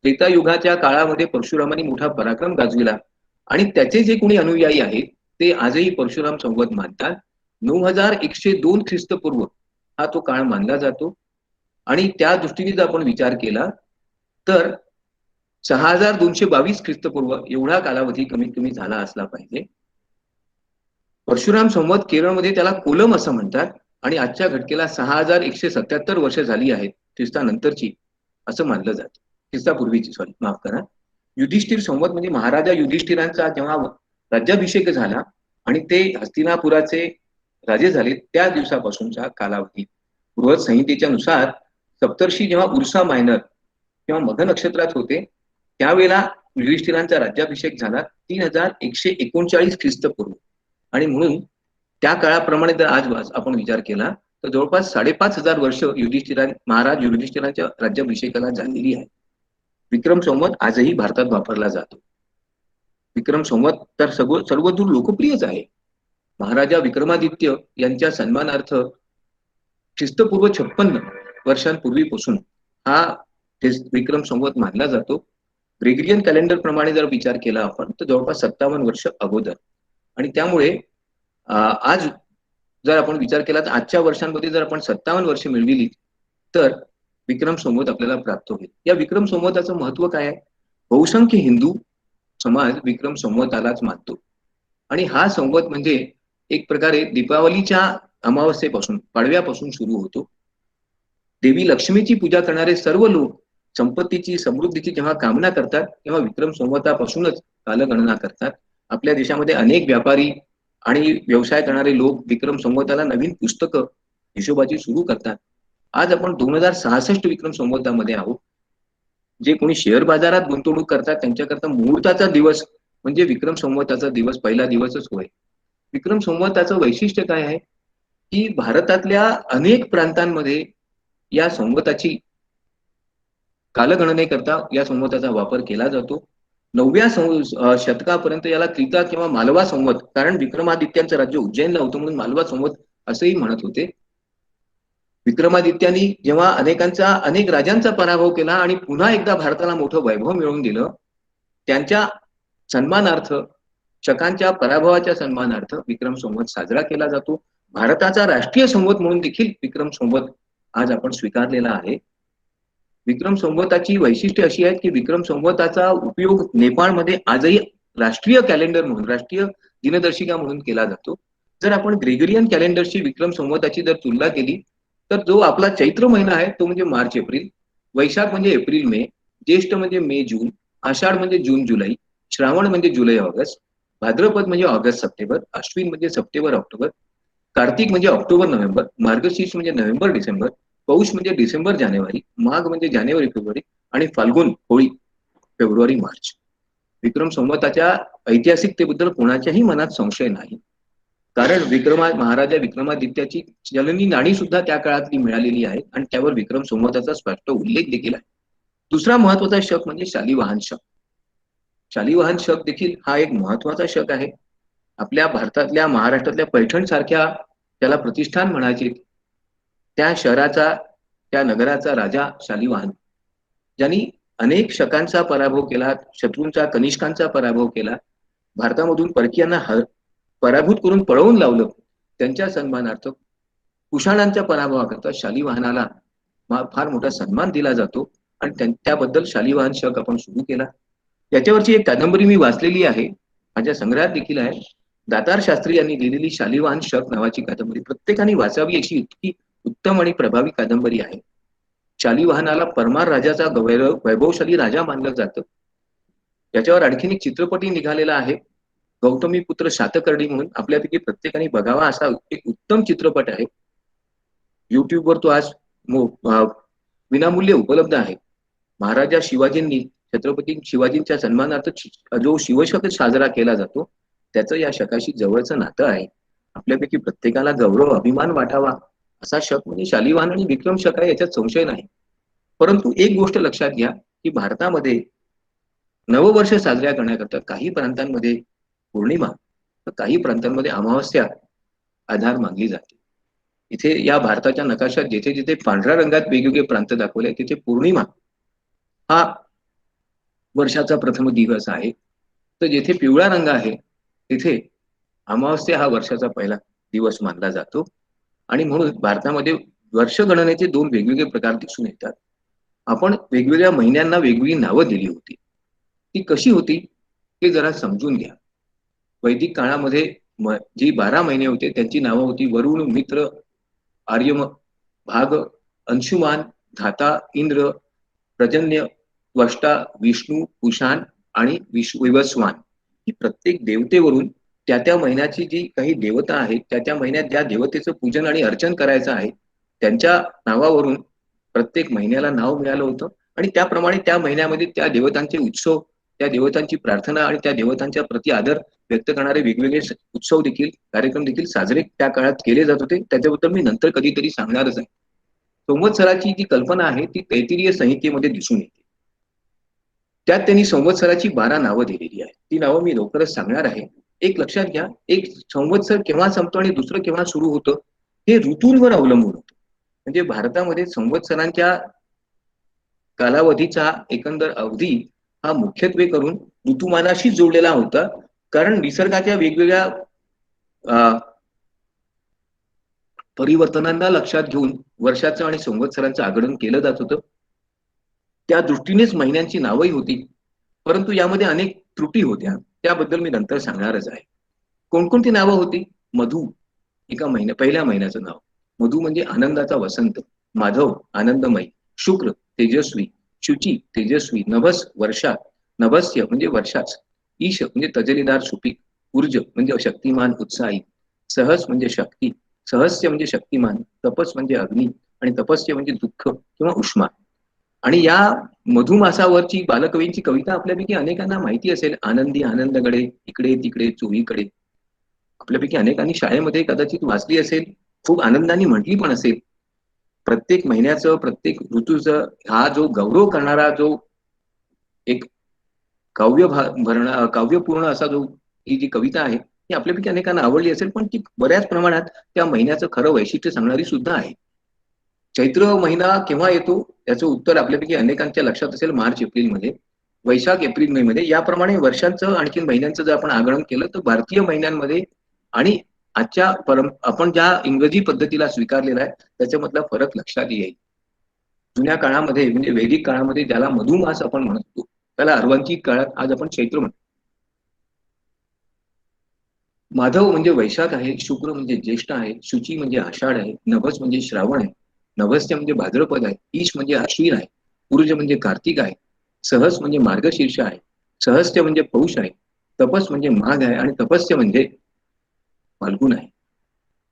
त्रेतायुगाच्या काळामध्ये परशुरामाने मोठा पराक्रम गाजविला आणि त्याचे जे कोणी अनुयायी आहेत ते आजही परशुराम संवत मानतात. 9102 ख्रिस्तपूर्व हा तो काळ मानला जातो आणि त्या दृष्टीने जर आपण विचार केला तर 6222 ख्रिस्तपूर्व एवढा कालावधी कमीत कमी झाला असला पाहिजे. परशुराम संवत केरळमध्ये त्याला कोलम असं म्हणतात आणि आजच्या घटकेला 6177 वर्ष झाली आहेत ख्रिस्तानंतरची असं मानलं जातं. ख्रिस्तापूर्वीची माफ करा. युधिष्ठिर संवत म्हणजे महाराजा युधिष्ठिरांचा जेव्हा राज्याभिषेक झाला आणि ते हस्तिनापुराचे राजे झाले त्या दिवसापासूनचा कालावधी. बृहत संहितेच्या नुसार सप्तर्षी जेव्हा उर्सा मायनर किंवा मघ नक्षत्रात होते त्यावेळेला युधिष्ठिरांचा राज्याभिषेक झाला 3139 ख्रिस्तपूर्व आणि म्हणून त्या काळाप्रमाणे जर आज आपण विचार केला तर जवळपास 5500 वर्ष महाराज युधिष्ठिरांच्या राज्याभिषेकाला झालेली आहे. विक्रम संवत आजही भारतात वापरला जातो. विक्रम संवत तर सर्वदूर लोकप्रियच आहे. महाराजा विक्रमादित्य यांच्या सन्मानार्थ ख्रिस्तपूर्व 56 वर्षांपूर्वीपासून हा विक्रम संवत मानला जातो. ग्रेगरियन कॅलेंडर प्रमाणे जर विचार केला आपण तर जवळपास 57 वर्ष अगोदर आणि त्यामुळे आज जर आपण विचार केला तर आजच्या वर्षांमध्ये जर आपण 57 वर्ष मिळविली तर विक्रम संवत आपल्याला प्राप्त होईल. या विक्रम संवताचं महत्व काय आहे? बहुसंख्य हिंदू समाज विक्रम संवतालाच मानतो आणि हा संवत म्हणजे एक प्रकारे दीपावलीच्या अमावस्येपासून पाडव्यापासून सुरू होतो. देवी लक्ष्मीची पूजा करणारे सर्व लोक संपत्तीची समृद्धीची जेव्हा कामना करतात तेव्हा विक्रम संवतापासूनच कालगणना करतात. आपल्या देशामध्ये अनेक व्यापारी आणि व्यवसाय करणारे लोक विक्रम संवताला नवीन पुस्तकं हिशोबाची सुरू करतात. आज आपण 2066 विक्रम संवतामध्ये आहोत. जे कोणी शेअर बाजारात गुंतवणूक करतात त्यांच्याकरता मुहूर्ताचा दिवस म्हणजे विक्रम संवताचा दिवस, पहिला दिवसच होय. विक्रम संवताचं वैशिष्ट्य काय आहे की भारतातल्या अनेक प्रांतांमध्ये या संवताची कालगणनेकरता या संवताचा वापर केला जातो. 9व्या शतकापर्यंत याला क्रिता किंवा मालवा संवत, कारण विक्रमादित्यांचं राज्य उज्जैनला होतं म्हणून मालवा संवत असंही म्हणत होते. विक्रमादित्यांनी जेव्हा अनेक राजांचा पराभव केला आणि पुन्हा एकदा भारताला मोठं वैभव मिळवून दिलं, त्यांच्या सन्मानार्थ, शकांच्या पराभवाच्या सन्मानार्थ विक्रम संवत साजरा केला जातो. भारताचा राष्ट्रीय संवत म्हणून देखील विक्रम संवत आज आपण स्वीकारलेला आहे. विक्रम संवताची वैशिष्ट्ये अशी आहेत की विक्रम संवताचा उपयोग नेपाळमध्ये आजही राष्ट्रीय कॅलेंडर म्हणून, राष्ट्रीय दिनदर्शिका म्हणून केला जातो. जर आपण ग्रेगरियन कॅलेंडरची विक्रम संवताची जर तुलना केली तर जो आपला चैत्र महिना आहे तो म्हणजे मार्च एप्रिल, वैशाख म्हणजे एप्रिल मे, ज्येष्ठ म्हणजे मे जून, आषाढ म्हणजे जून जुलै, श्रावण म्हणजे जुलै ऑगस्ट, भाद्रपद म्हणजे ऑगस्ट सप्टेंबर, अश्विन म्हणजे सप्टेंबर ऑक्टोबर, कार्तिक म्हणजे ऑक्टोबर नोव्हेंबर, मार्गशीर्ष म्हणजे नोव्हेंबर डिसेंबर, पौष म्हणजे डिसेंबर जानेवारी, माघ म्हणजे जानेवारी फेब्रुवारी आणि फाल्गुन होळी फेब्रुवारी मार्च. विक्रम संवताच्या ऐतिहासिकतेबद्दल कोणाच्याही मनात संशय नाही, कारण महाराजा विक्रमादित्याची चलनी नाणी सुद्धा त्या काळातली मिळालेली आहे आणि त्यावर विक्रम संवताचा स्पष्ट उल्लेख देखील आहे. दुसरा महत्वाचा शक म्हणजे शालिवाहन शक. शालिवाहन शक देखील हा एक महत्वाचा शक आहे. आपल्या भारतातल्या, महाराष्ट्रातल्या पैठण सारख्या त्याला प्रतिष्ठान म्हणायचे त्या शहराचा, त्या नगराचा राजा शालिवाहन, ज्यांनी अनेक शकांचा पराभव केला, शत्रूंचा, कनिष्कांचा पराभव केला, भारतामधून परकीयांना पराभूत करून पळवून लावलं, त्यांच्या सन्मानार्थ कुशाणांच्या पराभवाकरता शालिवाहनाला फार मोठा सन्मान दिला जातो आणि त्याबद्दल शालिवाहन शक आपण सुरू केला. याच्यावरची एक कादंबरी मी वाचलेली आहे, माझ्या संग्रहात देखील आहे. दातार शास्त्री यांनी लिहिलेली शालिवाहन शक नावाची कादंबरी प्रत्येकाने वाचावी अशी इतकी उत्तम आणि प्रभावी कादंबरी आहे. शालिवाहनाला परमार राजाचा वैभवशाली राजा मानलं जातं. याच्यावर आणखीन एक चित्रपटही निघालेला आहे, गौतमी पुत्र शातकर्णी म्हणून. आपल्यापैकी प्रत्येकाने बघावा असा एक उत्तम चित्रपट आहे. युट्यूबवर तो आज विनामूल्य उपलब्ध आहे. महाराजा शिवाजींनी, छत्रपती शिवाजींच्या सन्मानार्थ जो शिवशक साजरा केला जातो त्याचं या शकाशी जवळचं नातं आहे. आपल्यापैकी प्रत्येकाला गौरव, अभिमान वाटावा असा शक म्हणजे शालिवाहन आणि विक्रम शक आहे, याच्यात संशय नाही. परंतु एक गोष्ट लक्षात घ्या की भारतामध्ये नववर्ष साजऱ्या करण्याकरता काही प्रांतांमध्ये पौर्णिमा तर काही प्रांतांमध्ये अमावस्या आधार मानली जाते. इथे या भारताच्या नकाशात जिथे जिथे पांढऱ्या रंगात वेगवेगळे प्रांत दाखवले तिथे पौर्णिमा हा वर्षाचा प्रथम दिवस आहे, तर जिथे पिवळा रंग आहे तिथे अमावस्या हा वर्षाचा पहिला दिवस मानला जातो. आणि म्हणून भारतामध्ये वर्षगणनेचे दोन वेगवेगळे प्रकार दिसून येतात. आपण वेगवेगळ्या महिन्यांना वेगवेगळी नावं दिली होती. ती कशी होती हे जरा समजून घ्या. वैदिक काळामध्ये जी 12 महिने होते त्यांची नावं होती वरुण, मित्र, आर्यम, भाग, अंशुमान, धाता, इंद्र, प्रजन्य, त्वष्टा, विष्णू, कुशान आणि विवस्वान. ही प्रत्येक देवतेवरून त्या त्या महिन्याची जी काही देवता आहेत त्या त्या महिन्यात ज्या देवतेचं पूजन आणि अर्चन करायचं आहे त्यांच्या नावावरून प्रत्येक महिन्याला नाव मिळालं होतं आणि त्याप्रमाणे त्या महिन्यामध्ये त्या देवतांचे उत्सव, त्या देवतांची प्रार्थना आणि त्या देवतांच्या प्रति आदर व्यक्त करणारे वेगवेगळे उत्सव देखील, कार्यक्रम देखील साजरे त्या काळात केले जात होते. त्याच्याबद्दल मी नंतर कधीतरी सांगणारच आहे. संवत्सराची जी कल्पना आहे ती तैत्तिरीय संहितेमध्ये दिसून येते. त्यात त्यांनी संवत्सराची 12 नावं दिलेली आहेत. ती नावं मी लवकरच सांगणार आहे. एक लक्षात घ्या, एक संवत्सर केव्हा संपतो आणि दुसरं केव्हा सुरू होतं हे ऋतूंवर अवलंबून होतं. म्हणजे भारतामध्ये संवत्सरांच्या कालावधीचा एकंदर अवधी हा मुख्यत्वे करून ऋतुमानाशी जोडलेला होता, कारण निसर्गाच्या वेगवेगळ्या परिवर्तनांना लक्षात घेऊन वर्षाचं आणि संवत्सरांचं आगमन केलं जात होतं. त्या दृष्टीनेच महिन्यांची नावही होती, परंतु यामध्ये अनेक त्रुटी होत्या, त्याबद्दल मी नंतर सांगणारच आहे. कोणकोणती नावं होती? मधु पहिल्या महिन्याचं नाव मधु म्हणजे आनंदाचा वसंत, माधव आनंदमय, शुक्र तेजस्वी, शुची तेजस्वी, नभस वर्षा, नभस्य म्हणजे वर्षाच, ईश म्हणजे तजेलीदार सुपीक, ऊर्ज म्हणजे शक्तिमान उत्साही, सहस म्हणजे शक्ती, सहस्य म्हणजे शक्तिमान, तपस म्हणजे अग्नी आणि तपस्य म्हणजे दुःख किंवा उष्मा. आणि या मधुमासावरची बालकवींची कविता आपल्यापैकी अनेकांना माहिती असेल. आनंदी आनंदगडे इकडे तिकडे चोहीकडे. आपल्यापैकी अनेकांनी शाळेमध्ये कदाचित वाचली असेल, खूप आनंदाने म्हटली पण असेल. प्रत्येक महिन्याचं, प्रत्येक ऋतूचं हा जो गौरव करणारा जो एक काव्यपूर्ण असा जो ही जी कविता आहे, ती आपल्यापैकी अनेकांना आवडली असेल, पण ती बऱ्याच प्रमाणात त्या महिन्याचं खरं वैशिष्ट्य सांगणारी सुद्धा आहे. चैत्र महिना केव्हा येतो याचं उत्तर आपल्यापैकी अनेकांच्या लक्षात असेल, मार्च एप्रिलमध्ये. वैशाख एप्रिल मे मध्ये. याप्रमाणे वर्षांचं आणखी महिन्यांचं जर आपण आगमन केलं तर भारतीय महिन्यांमध्ये आणि आजच्या आपण ज्या इंग्रजी पद्धतीला स्वीकारलेला आहे त्याच्यामधला फरक लक्षात येईल. जुन्या काळामध्ये म्हणजे वैदिक काळामध्ये ज्याला मधुमास आपण म्हणतो, त्याला अर्वांचीन काळात आज आपण चैत्र म्हणतो. माधव म्हणजे वैशाख आहे, शुक्र म्हणजे ज्येष्ठ आहे, शुची म्हणजे आषाढ आहे, नभस म्हणजे श्रावण आहे, नभस्य म्हणजे भाद्रपद आहे, ईश म्हणजे अश्विन आहे, ऊर्ज म्हणजे कार्तिक आहे, सहस म्हणजे मार्गशीर्ष आहे, सहस्य म्हणजे पौष आहे, तपस म्हणजे माघ आहे आणि तपस्य म्हणजे फाल्गुन आहे.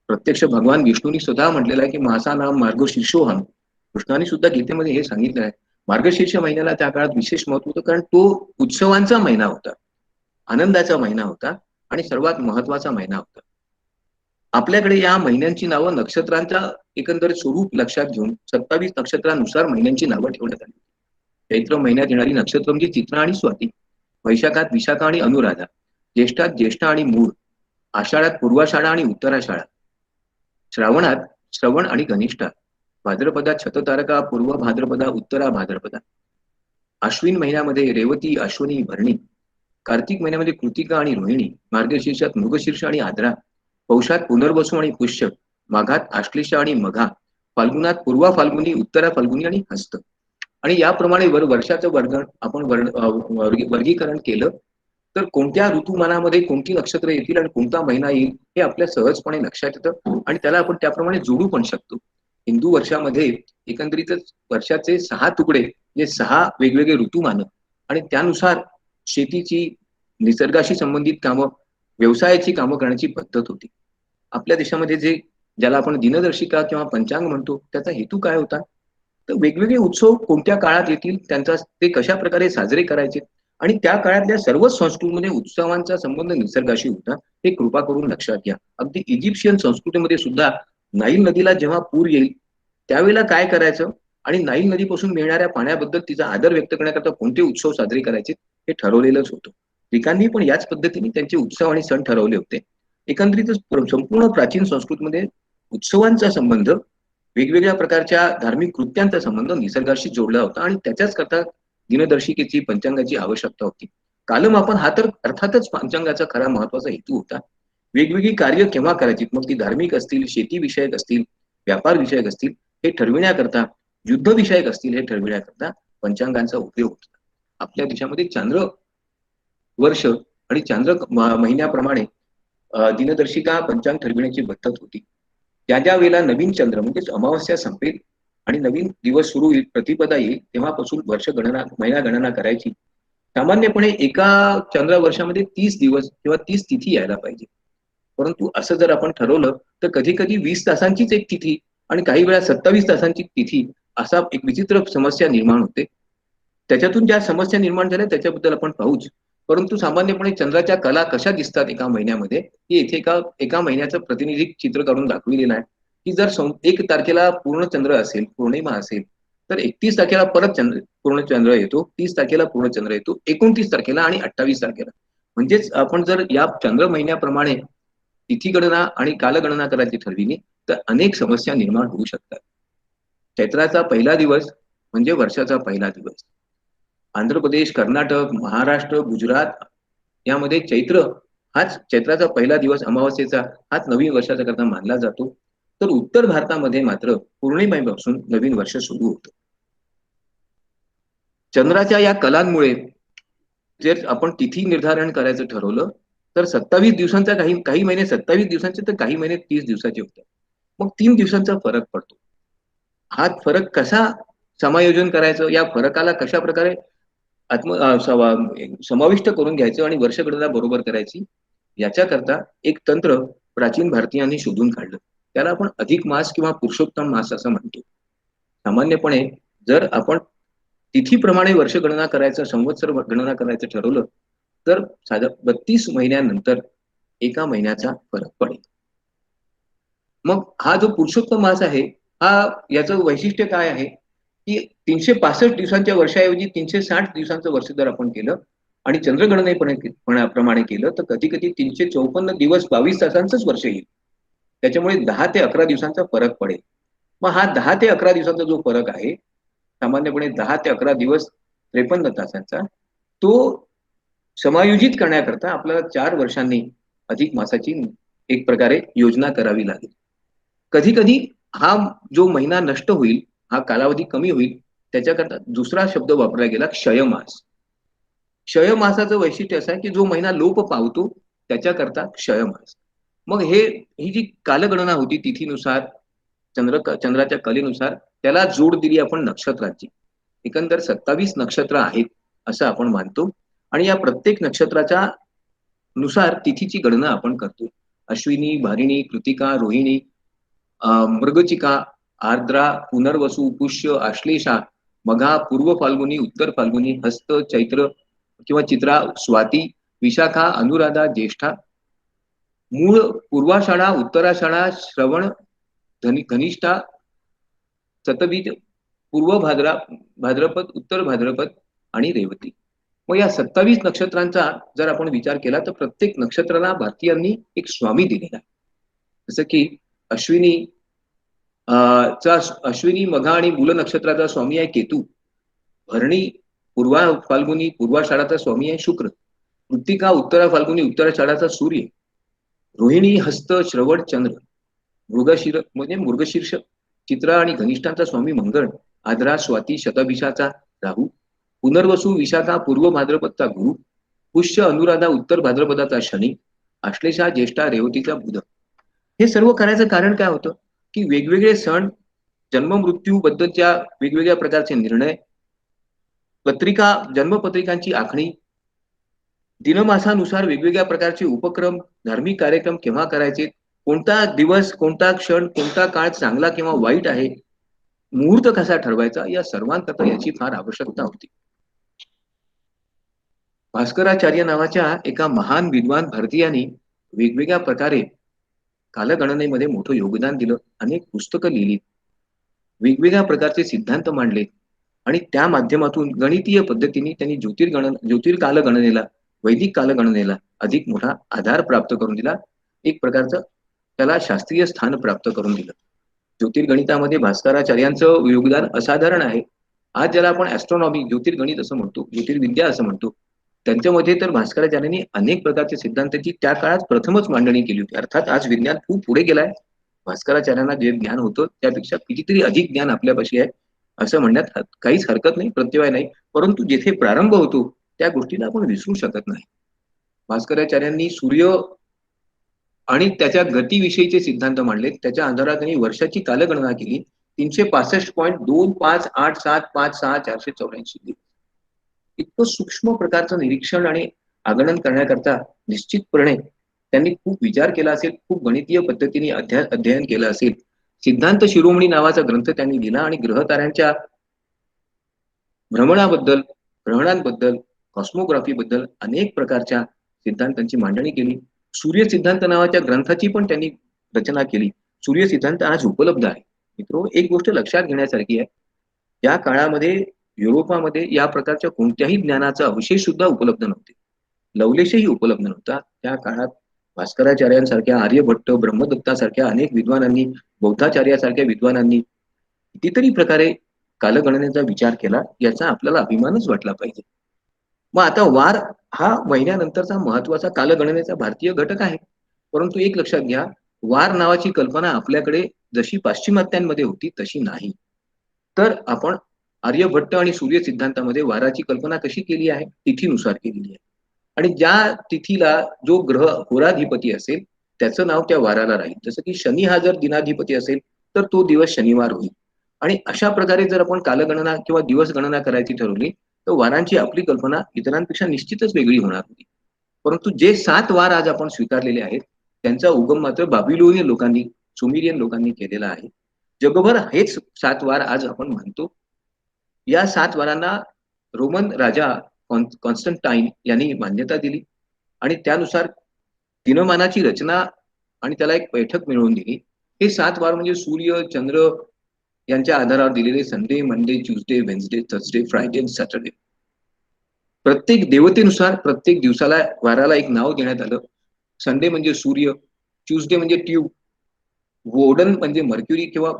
प्रत्यक्ष भगवान विष्णूंनी स्वतः म्हटलेलं आहे की मासा नाम मार्गशीर्षोहम. कृष्णाने सुद्धा गीतेमध्ये हे सांगितलं आहे. मार्गशीर्ष महिन्याला त्या काळात विशेष महत्व होतं, कारण तो उत्सवांचा महिना होता, आनंदाचा महिना होता आणि सर्वात महत्वाचा महिना होता. आपल्याकडे या महिन्यांची नावं नक्षत्रांच्या एकंदर स्वरूप लक्षात घेऊन 27 नक्षत्रानुसार महिन्यांची नावं ठेवण्यात आली. चैत्र महिन्यात येणारी नक्षत्र म्हणजे चित्रा आणि स्वाती, वैशाखात विशाखा आणि अनुराधा, ज्येष्ठात ज्येष्ठ आणि मूळ, आषाढात पूर्वाषाढा आणि उत्तराषाढा, श्रावणात श्रवण आणि घनिष्ठा, भाद्रपदात शततारका, पूर्व भाद्रपदा, उत्तरा भाद्रपदा, अश्विन महिन्यामध्ये रेवती, अश्विनी, भरणी, कार्तिक महिन्यामध्ये कृतिका आणि रोहिणी, मार्गशीर्षात मृगशीर्ष आणि आद्रा, पौषात पुनर्वसू आणि पुष्य, माघात आश्लेष आणि मघा, फाल्गुनात पूर्वा फाल्गुनी, उत्तरा फाल्गुनी आणि हस्त. आणि याप्रमाणे वर्षाचं आपण वर्गीकरण केलं तर कोणत्या ऋतुमानामध्ये कोणती नक्षत्र येतील आणि कोणता महिना येईल हे आपल्या सहजपणे लक्षात येतं आणि त्याला आपण त्याप्रमाणे जोडू पण शकतो. हिंदू वर्षामध्ये एकंदरीतच वर्षाचे 6 तुकडे, जे 6 वेगवेगळे ऋतुमान आणि त्यानुसार शेतीची, निसर्गाशी संबंधित कामं, व्यवसायाची कामं करण्याची पद्धत होती. आपल्या देशामध्ये ज्याला आपण दिनदर्शिका किंवा पंचांग म्हणतो, त्याचा हेतू काय होता? तर वेगवेगळे उत्सव कोणत्या काळात येतील, त्यांचा ते कशा प्रकारे साजरे करायचे आणि त्या काळातल्या सर्वच संस्कृतीमध्ये उत्सवांचा संबंध निसर्गाशी होता, हे कृपा करून लक्षात घ्या. अगदी इजिप्शियन संस्कृतीमध्ये सुद्धा नाईल नदीला जेव्हा पूर येईल त्यावेळेला काय करायचं आणि नाईल नदीपासून मिळणाऱ्या पाण्याबद्दल तिचा आदर व्यक्त करण्याकरता कोणते उत्सव साजरे करायचे हे ठरवलेलंच होतं. ग्रीकांनी पण याच पद्धतीने त्यांचे उत्सव आणि सण ठरवले होते. एकंदरीतच संपूर्ण प्राचीन संस्कृतीमध्ये उत्सवांचा संबंध, वेगवेगळ्या प्रकारच्या धार्मिक कृत्यांचा संबंध निसर्गाशी जोडला होता आणि त्याच्याच करता दिनदर्शिकेची, पंचांगाची आवश्यकता होती. कालमापन हा तर अर्थातच पंचांगाचा खरा महत्वाचा हेतू होता. वेगवेगळी कार्य केव्हा करायची, मग ती धार्मिक असतील, शेती विषयक असतील, व्यापार विषयक असतील, हे ठरविण्याकरता, युद्ध विषयक असतील हे ठरविण्याकरता पंचांगांचा उपयोग होता. आपल्या देशामध्ये चांद्र वर्ष आणि चांद्र महिन्याप्रमाणे दिनदर्शिका, पंचांग ठरविण्याची पद्धत होती. ज्या ज्या वेळेला नवीन चंद्र म्हणजेच अमावस्या संपेल आणि नवीन दिवस सुरू होईल, प्रतिपदा येईल, तेव्हापासून वर्ष गणना, महिना गणना करायची. सामान्यपणे एका चंद्र वर्षामध्ये 30 दिवस किंवा 30 तिथी यायला पाहिजे. परंतु असं जर आपण ठरवलं तर कधी कधी 20 तासांचीच एक तिथी आणि काही वेळा 27 तासांची तिथी, असा एक विचित्र समस्या निर्माण होते. त्याच्यातून ज्या समस्या निर्माण झाल्या त्याच्याबद्दल आपण पाहूच. परंतु सामान्यपणे चंद्राच्या कला कशा दिसतात एका महिन्यामध्ये, ही येथे एका महिन्याचं प्रतिनिधिक चित्र काढून दाखविलेलं आहे. की जर 1 तारखेला पूर्ण चंद्र असेल, पौर्णिमा असेल, तर 31 तारखेला परत पूर्ण चंद्र येतो, 30 तारखेला पूर्ण चंद्र येतो, 29 तारखेला आणि 28 तारखेला. म्हणजेच आपण जर या चंद्र महिन्याप्रमाणे तिथी गणना आणि कालगणना करायची ठरविली तर अनेक समस्या निर्माण होऊ शकतात. चैत्राचा पहिला दिवस म्हणजे वर्षाचा पहिला दिवस. आंध्र प्रदेश, कर्नाटक, महाराष्ट्र, गुजरात यामध्ये चैत्राचा पहिला दिवस, अमावस्येचा, हाच नवीन वर्षाचा करता मानला जातो. तर उत्तर भारतामध्ये मात्र पौर्णिमेपासून नवीन वर्ष सुरू होतं. चंद्राच्या या कलांमुळे जर आपण तिथी निर्धारण करायचं ठरवलं तर 27 दिवसांचा, काही काही महिने 27 दिवसांचे तर काही महिने 30 दिवसाचे होतात. मग 3 दिवसांचा फरक पडतो. हा फरक कसा समायोजन करायचं, या फरकाला कशा प्रकारे समाविष्ट करून घ्यायचं आणि वर्षगणना बरोबर करायची, याच्याकरता एक तंत्र प्राचीन भारतीयांनी शोधून काढलं. त्याला आपण अधिक मास किंवा पुरुषोत्तम मास असं म्हणतो. सामान्यपणे जर आपण तिथीप्रमाणे वर्षगणना करायचं, संवत्सर गणना करायचं ठरवलं, तर साधारण 32 महिन्यानंतर एका महिन्याचा फरक पडेल. मग हा जो पुरुषोत्तम मास आहे, हा याचं वैशिष्ट्य काय आहे, की 365 दिवसांच्या वर्षाऐवजी 360 दिवसांचं वर्ष जर आपण केलं आणि प्रमाणे केलं, तर कधी कधी 354 दिवस 22 तासांचंच वर्ष येईल. त्याच्यामुळे 10 ते 11 दिवसांचा फरक पडेल. मग हा 10 ते 11 दिवसांचा जो फरक आहे, सामान्यपणे 10 ते 11 दिवस 53 तासांचा, तो समायोजित करण्याकरता आपल्याला 4 वर्षांनी अधिक मासाची एक प्रकारे योजना करावी लागेल. कधी कधी हा जो महिना नष्ट होईल, हा कालावधी कमी होईल, त्याच्याकरता दुसरा शब्द वापरला गेला, क्षयमास. क्षयमासाचं वैशिष्ट्य असं आहे की जो महिना लोप पावतो त्याच्याकरता क्षयमास. मग ही जी कालगणना होती तिथीनुसार, चंद्राच्या कलेनुसार, त्याला जोड दिली आपण नक्षत्रांची. एकंदर 27 नक्षत्र आहेत असं आपण मानतो आणि या प्रत्येक नक्षत्राच्या नुसार तिथीची गणना आपण करतो. अश्विनी, भारिणी, कृतिका, रोहिणी, मृगचिका, आर्द्रा, पुनर्वसू, पुष्य, आश्लेषा, मघा, पूर्व फाल्गुनी, उत्तर फाल्गुनी, हस्त, चैत्र किंवा चित्रा, स्वाती, विशाखा, अनुराधा, ज्येष्ठा, मूळ, पूर्वाषाढा, उत्तराषाढा, श्रवण, धनिष्ठा, सतबीज, पूर्व भाद्रपद, उत्तर भाद्रपद आणि रेवती. मग या 27 नक्षत्रांचा जर आपण विचार केला, तर प्रत्येक नक्षत्राला भारतीयांनी एक स्वामी दिलेला आहे. जसं की अश्विनी अश्विनी, मघा आणि मूल नक्षत्राचा स्वामी आहे केतू. भरणी, पूर्वा फाल्गुनी, पूर्वाषाढाचा स्वामी आहे शुक्र. कृत्तिका, उत्तरा फाल्गुनी, उत्तराषाढाचा सूर्य. रोहिणी, हस्त, श्रवण, चंद्र. मृगशीर्ष, चित्रा आणि घनिष्ठांचा स्वामी मंगळ. आद्रा, स्वाती, शतभिषाचा राहू. पुनर्वसू, विशाखा, पूर्व भाद्रपदचा गुरु. पुष्य, अनुराधा, उत्तर भाद्रपदाचा शनी. आश्लेषा, ज्येष्ठा, रेवतीचा बुध. हे सर्व करायचं कारण काय होतं, की वेगवेगळे सण, जन्म बद्दलच्या वेगवेगळ्या प्रकारचे निर्णय, जन्मपत्रिकांची आखणी, दिनमासानुसार वेगवेगळ्या प्रकारचे उपक्रम, धार्मिक कार्यक्रम केव्हा करायचे, कोणता दिवस, कोणता क्षण, कोणता काळ चांगला किंवा वाईट आहे, मुहूर्त कसा ठरवायचा, या सर्वांकरता याची फार आवश्यकता होती. भास्कराचार्य नावाच्या एका महान विद्वान भारतीयांनी वेगवेगळ्या प्रकारे कालगणनेमध्ये मोठं योगदान दिलं. अनेक पुस्तकं लिहिली, वेगवेगळ्या प्रकारचे सिद्धांत मांडले आणि त्या माध्यमातून गणितीय पद्धतीने त्यांनी ज्योतिर्कालगणनेला, वैदिक कालगणनेला अधिक मोठा आधार प्राप्त करून दिला. एक प्रकारचं त्याला शास्त्रीय स्थान प्राप्त करून दिलं. ज्योतिर्गणितामध्ये भास्कराचार्यांचं योगदान असाधारण आहे. आज ज्याला आपण ऍस्ट्रॉनॉमी, ज्योतिर्गणित असं म्हणतो, ज्योतिर्विद्या असं म्हणतो, त्यांच्यामध्ये तर भास्कराचार्यांनी अनेक प्रकारच्या सिद्धांताची त्या काळात प्रथमच मांडणी केली होती. अर्थात आज विज्ञान खूप पुढे गेलाय. भास्कराचार्यांना जे ज्ञान होतं त्यापेक्षा कितीतरी अधिक ज्ञान आपल्यापाशी आहे असं म्हणण्यात काहीच हरकत नाही, प्रत्यय नाही. परंतु जेथे प्रारंभ होतो त्या गोष्टीला आपण विसरू शकत नाही. भास्कराचार्यांनी सूर्य आणि त्याच्या गतीविषयीचे सिद्धांत मांडले. त्याच्या आधारात त्यांनी वर्षाची कालगणना केली. 365.258556 इतकं सूक्ष्म प्रकारचं निरीक्षण आणि आगणन करण्याकरता निश्चितपणे त्यांनी खूप विचार केला असेल, खूप गणितीय पद्धतीने अध्ययन केलं असेल. सिद्धांत शिरोमणी नावाचा ग्रंथ त्यांनी लिहिला आणि ग्रहताऱ्यांच्या भ्रमणाबद्दल, ग्रहणांबद्दल, कॉस्मोग्राफी बद्दल अनेक प्रकारच्या सिद्धांतांची मांडणी केली. सूर्य सिद्धांत नावाच्या ग्रंथाची पण त्यांनी रचना केली. सूर्य सिद्धांत आज उपलब्ध आहे. मित्रो, एक गोष्ट लक्षात घेण्यासारखी आहे, त्या काळामध्ये युरोपामध्ये या प्रकारच्या कोणत्याही ज्ञानाचा अवशेष सुद्धा उपलब्ध नव्हते. लवलेशही उपलब्ध नव्हता. त्या काळात भास्कराचार्यांसारख्या, आर्यभट्ट, ब्रह्मदत्तासारख्या अनेक विद्वानांनी, बौद्धाचार्यासारख्या विद्वानांनी कितीतरी प्रकारे कालगणनेचा विचार केला. याचा आपल्याला अभिमानच वाटला पाहिजे. मग आता वार हा महिन्यानंतरचा महत्वाचा कालगणनेचा भारतीय घटक आहे. परंतु एक लक्षात घ्या, वार नावाची कल्पना आपल्याकडे जशी पाश्चिमात्यांमध्ये होती तशी नाही. तर आपण आर्यभट्ट आणि सूर्य सिद्धांतामध्ये वाराची कल्पना कशी केली आहे, तिथीनुसार केलेली आहे. आणि ज्या तिथीला जो ग्रह होराधिपती असेल त्याचं नाव त्या वाराला राहील. जसं की शनी हा जर दिनाधिपती असेल तर तो दिवस शनिवार होईल. आणि अशा प्रकारे जर आपण कालगणना किंवा दिवस गणना करायची ठरवली तर वारांची आपली कल्पना इतरांपेक्षा निश्चितच वेगळी होणार होती. परंतु जे 7 वार आज आपण स्वीकारलेले आहेत त्यांचा उगम मात्र बाबिलोनियन लोकांनी, सुमेरियन लोकांनी केलेला आहे. जगभर हेच 7 वार आज आपण म्हणतो. या 7 वारांना रोमन राजा कॉन्स्टंटाईन यांनी मान्यता दिली आणि त्यानुसार दिनमानाची रचना आणि त्याला एक बैठक मिळवून दिली. हे 7 वार म्हणजे सूर्य, चंद्र यांच्या आधारावर दिलेले Sunday, Monday, Tuesday, Wednesday, Thursday, Friday आणि सॅटर्डे. प्रत्येक देवतेनुसार प्रत्येक दिवसाला वाराला एक नाव देण्यात आलं. संडे म्हणजे सूर्य, ट्यूसडे म्हणजे ट्यूब, वोडन म्हणजे मर्क्युरी किंवा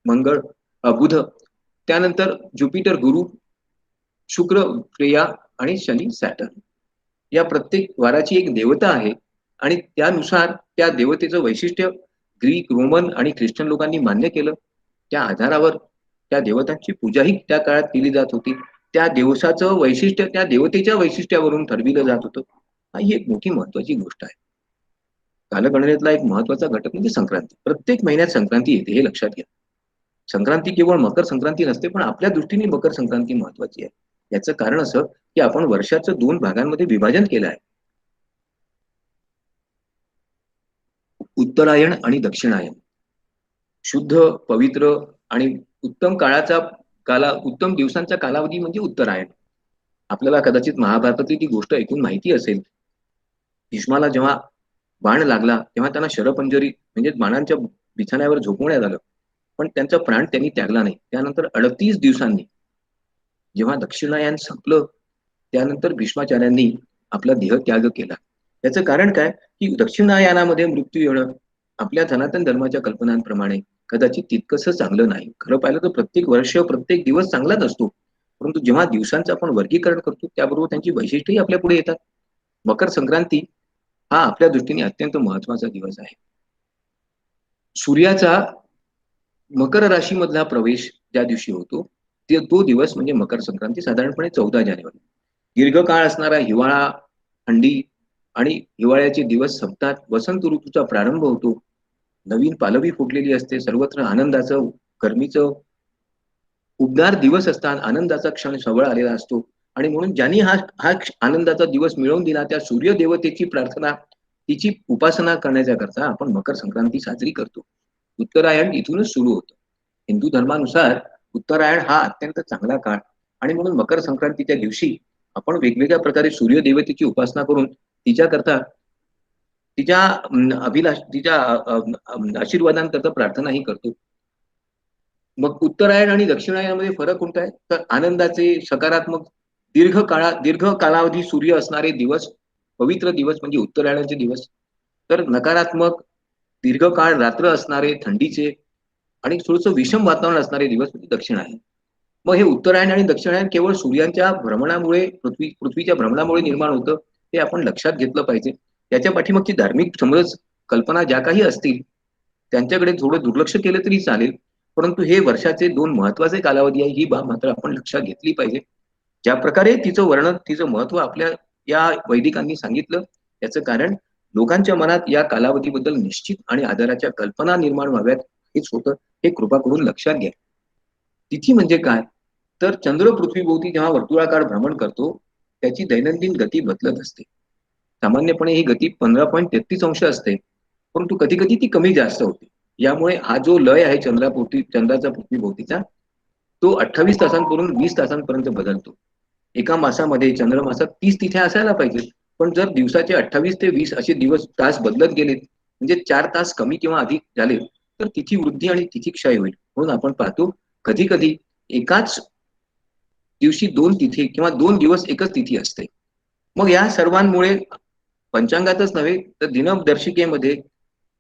मंगळ, बुध, त्यानंतर ज्युपिटर गुरु, शुक्र फ्रेया आणि शनी सॅटर्न. या प्रत्येक वाराची एक देवता आहे आणि त्यानुसार त्या देवतेचं वैशिष्ट्य ग्रीक, रोमन आणि ख्रिश्चन लोकांनी मान्य केलं. त्या आधारावर त्या देवतांची पूजाही त्या काळात केली जात होती. त्या दिवसाचं वैशिष्ट्य त्या देवतेच्या वैशिष्ट्यावरून ठरविलं जात होतं. ही एक मोठी महत्वाची गोष्ट आहे. कालगणनेतला एक महत्वाचा घटक म्हणजे संक्रांती. प्रत्येक महिन्यात संक्रांती येते हे लक्षात घ्या. संक्रांती केवळ मकर संक्रांती नसते, पण आपल्या दृष्टीने मकर संक्रांती महत्वाची आहे. याचं कारण असं की आपण वर्षाचं 2 भागांमध्ये विभाजन केलं आहे. उत्तरायण आणि दक्षिणायन. शुद्ध, पवित्र आणि उत्तम उत्तम दिवसांचा कालावधी म्हणजे उत्तरायण. आपल्याला कदाचित महाभारतातली ती गोष्ट ऐकून माहिती असेल. भीष्माला जेव्हा बाण लागला तेव्हा त्यांना शरपंजरी म्हणजे बाणांच्या बिछाण्यावर झोपवण्यात आलं, पण त्यांचा प्राण त्यांनी त्यागला नाही. त्यानंतर 38 दिवसांनी जेव्हा दक्षिणायन संपलं त्यानंतर भीष्माचार्यांनी आपला देह त्याग केला. याचं कारण काय की दक्षिणायनामध्ये मृत्यू येणं आपल्या सनातन धर्माच्या कल्पनांप्रमाणे कदाचित तितकंसं चांगलं नाही. खरं पाहिलं तर प्रत्येक वर्ष प्रत्येक दिवस चांगलाच असतो, परंतु जेव्हा दिवसांचं आपण वर्गीकरण करतो त्याबरोबर त्यांची वैशिष्ट्यही आपल्या पुढे येतात. मकर संक्रांती हा आपल्या दृष्टीने अत्यंत महत्वाचा दिवस आहे. सूर्याचा मकर राशीमधला प्रवेश ज्या दिवशी होतो तो दिवस म्हणजे मकर संक्रांती, साधारणपणे 14 जानेवारी. दीर्घकाळ असणारा हिवाळा, थंडी आणि हिवाळ्याचे दिवस संपतात. वसंत ऋतूचा प्रारंभ होतो. नवीन पालवी फुटलेली असते. सर्वत्र आनंदाचं, गरमीचं उबदार दिवस असतात. आनंदाचा क्षण जवळ आलेला असतो आणि म्हणून ज्यांनी हा हा आनंदाचा दिवस मिळवून दिला त्या सूर्य देवतेची प्रार्थना, तिची उपासना करण्याच्या करता आपण मकर संक्रांती साजरी करतो. उत्तरायण इथूनच सुरू होतं. हिंदू धर्मानुसार उत्तरायण हा अत्यंत चांगला काळ आणि म्हणून मकर संक्रांतीच्या दिवशी आपण वेगवेगळ्या प्रकारे सूर्य देवतेची उपासना करून तिच्याकरता तिच्या तिच्या आशीर्वादांकरता प्रार्थनाही करतो. मग उत्तरायण आणि दक्षिणायनामध्ये फरक कोणता आहे तर आनंदाचे, सकारात्मक, दीर्घ कालावधी सूर्य असणारे दिवस, पवित्र दिवस म्हणजे उत्तरायणाचे दिवस. तर नकारात्मक, दीर्घकाळ रात्र असणारे, थंडीचे आणि थोडंसं विषम वातावरण असणारे दिवस म्हणजे दक्षिणायन. मग हे उत्तरायण आणि दक्षिणायन केवळ सूर्यांच्या भ्रमणामुळे, पृथ्वीच्या भ्रमणामुळे निर्माण होतं, हे आपण लक्षात घेतलं पाहिजे. याच्या पाठीमागची धार्मिक समज, कल्पना ज्या काही असतील त्यांच्याकडे थोडं दुर्लक्ष केलं तरी चालेल, परंतु हे वर्षाचे 2 महत्वाचे कालावधी आहे, ही बाब मात्र आपण लक्षात घेतली पाहिजे. ज्या प्रकारे तिचं वर्णन, तिचं महत्व आपल्या या वैदिकांनी सांगितलं, याचं कारण लोकांच्या मनात या कालावधीबद्दल निश्चित आणि आदराच्या कल्पना निर्माण व्हाव्यात हेच होतं. हे कृपा करून लक्षात घ्या. तिथी म्हणजे काय तर चंद्र पृथ्वीभोवती जेव्हा वर्तुळाकार भ्रमण करतो त्याची दैनंदिन गती बदलत असते. सामान्यपणे ही गती 15.33 अंश असते, परंतु कधी कधी ती कमी जास्त होते. यामुळे हा जो लय आहे चंद्राचा पृथ्वीभोवतीचा तो 28 तासांवरून 20 तासांपर्यंत बदलतो. एका मासामध्ये चंद्रमासात 30 तिथ्या असायला पाहिजे, पण जर दिवसाचे 28 ते 20 असे दिवस तास बदलत गेलेत म्हणजे 4 तास कमी किंवा अधिक झाले तर तिथी वृद्धी आणि तिथी क्षय होईल. म्हणून आपण पाहतो कधी कधी एकाच दिवशी 2 तिथी किंवा 2 दिवस एकच तिथी असते. मग या सर्वांमुळे पंचांगातच नव्हे तर दिनदर्शिकेमध्ये,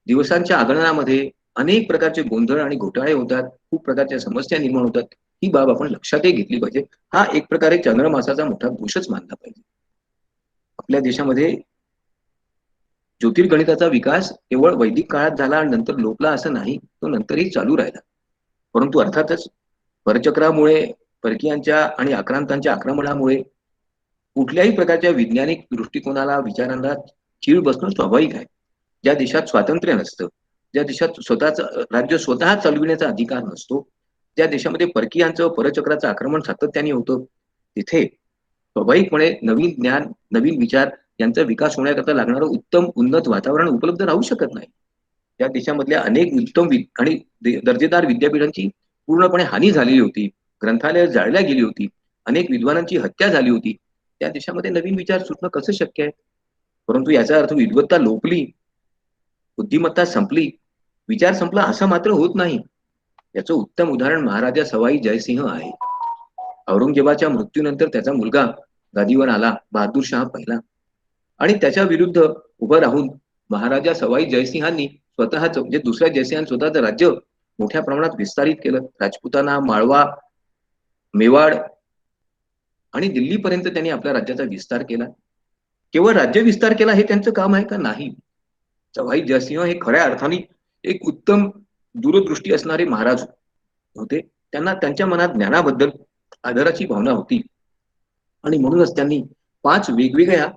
दिवसांच्या आगणनामध्ये अनेक प्रकारचे गोंधळ आणि घोटाळे होतात. खूप प्रकारच्या समस्या निर्माण होतात. ही बाब आपण लक्षातही घेतली पाहिजे. हा एक प्रकारे चंद्रमासाचा मोठा दोषच मानला पाहिजे. आपल्या देशामध्ये ज्योतिर्गणिताचा विकास केवळ वैदिक काळात झाला आणि नंतर लोपला असं नाही, तो नंतरही चालू राहिला. परंतु अर्थातच परचक्रामुळे, परकीयांच्या आणि आक्रांतांच्या आक्रमणामुळे कुठल्याही प्रकारच्या वैज्ञानिक दृष्टिकोनाला, विचारांना खीळ बसणं स्वाभाविक आहे. ज्या देशात स्वातंत्र्य नसतं, ज्या देशात स्वतःच राज्य स्वतः चालविण्याचा अधिकार नसतो, ज्या देशामध्ये परकीयांचं परचक्राचं आक्रमण सातत्याने होतं, तिथे स्वाभाविकपणे नवीन ज्ञान, नवीन विचार यांचा विकास होण्याकरता लागणारं उत्तम उन्नत वातावरण उपलब्ध राहू शकत नाही. त्या देशामधल्या अनेक उत्तम आणि दर्जेदार विद्यापीठांची पूर्णपणे हानी झालेली होती. ग्रंथालय जाळल्या गेली होती. अनेक विद्वानांची हत्या झाली होती. त्या देशामध्ये नवीन विचार सुचणं कसं शक्य आहे? परंतु याचा अर्थ विद्वत्ता लोपली, बुद्धिमत्ता संपली, विचार संपला असं मात्र होत नाही. याचं उत्तम उदाहरण महाराजा सवाई जयसिंह आहे. औरंगजेबाच्या मृत्यूनंतर त्याचा मुलगा गादीवर आला, बहादूर शाह पहिला, आणि त्याच्या विरुद्ध उभं राहून महाराजा सवाई जयसिंहांनी स्वतःच म्हणजे दुसऱ्या जयसिंहांनी स्वतःचं राज्य मोठ्या प्रमाणात विस्तारित केलं. राजपुताना, माळवा, मेवाड आणि दिल्लीपर्यंत त्यांनी आपल्या राज्याचा विस्तार केला. केवळ राज्य विस्तार केला हे त्यांचं काम आहे का? नाही. सवाई जयसिंह हे खऱ्या अर्थाने एक उत्तम दूरदृष्टी असणारे महाराज होते. त्यांना त्यांच्या मनात ज्ञानाबद्दल आदराची भावना होती आणि म्हणूनच त्यांनी 5 वेगवेगळ्या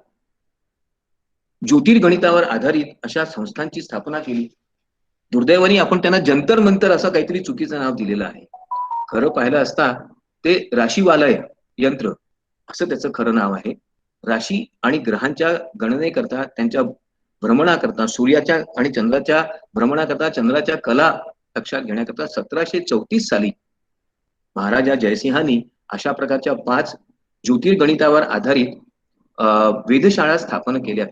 ज्योतिर्गणितावर आधारित अशा संस्थांची स्थापना केली. दुर्दैवाने आपण त्यांना जंतर मंतर असं काहीतरी चुकीचं नाव दिलेलं आहे. खरं पाहिलं असता ते राशीवालय यंत्र असं त्याचं खरं नाव आहे. राशी आणि ग्रहांच्या गणनेकरता, त्यांच्या भ्रमणाकरता, सूर्याच्या आणि चंद्राच्या भ्रमणाकरता, चंद्राच्या कला लक्षात घेण्याकरता 1734 साली महाराजा जयसिंहांनी अशा प्रकारच्या 5 ज्योतिर्गणितावर आधारित वेधशाळा स्थापन केल्या.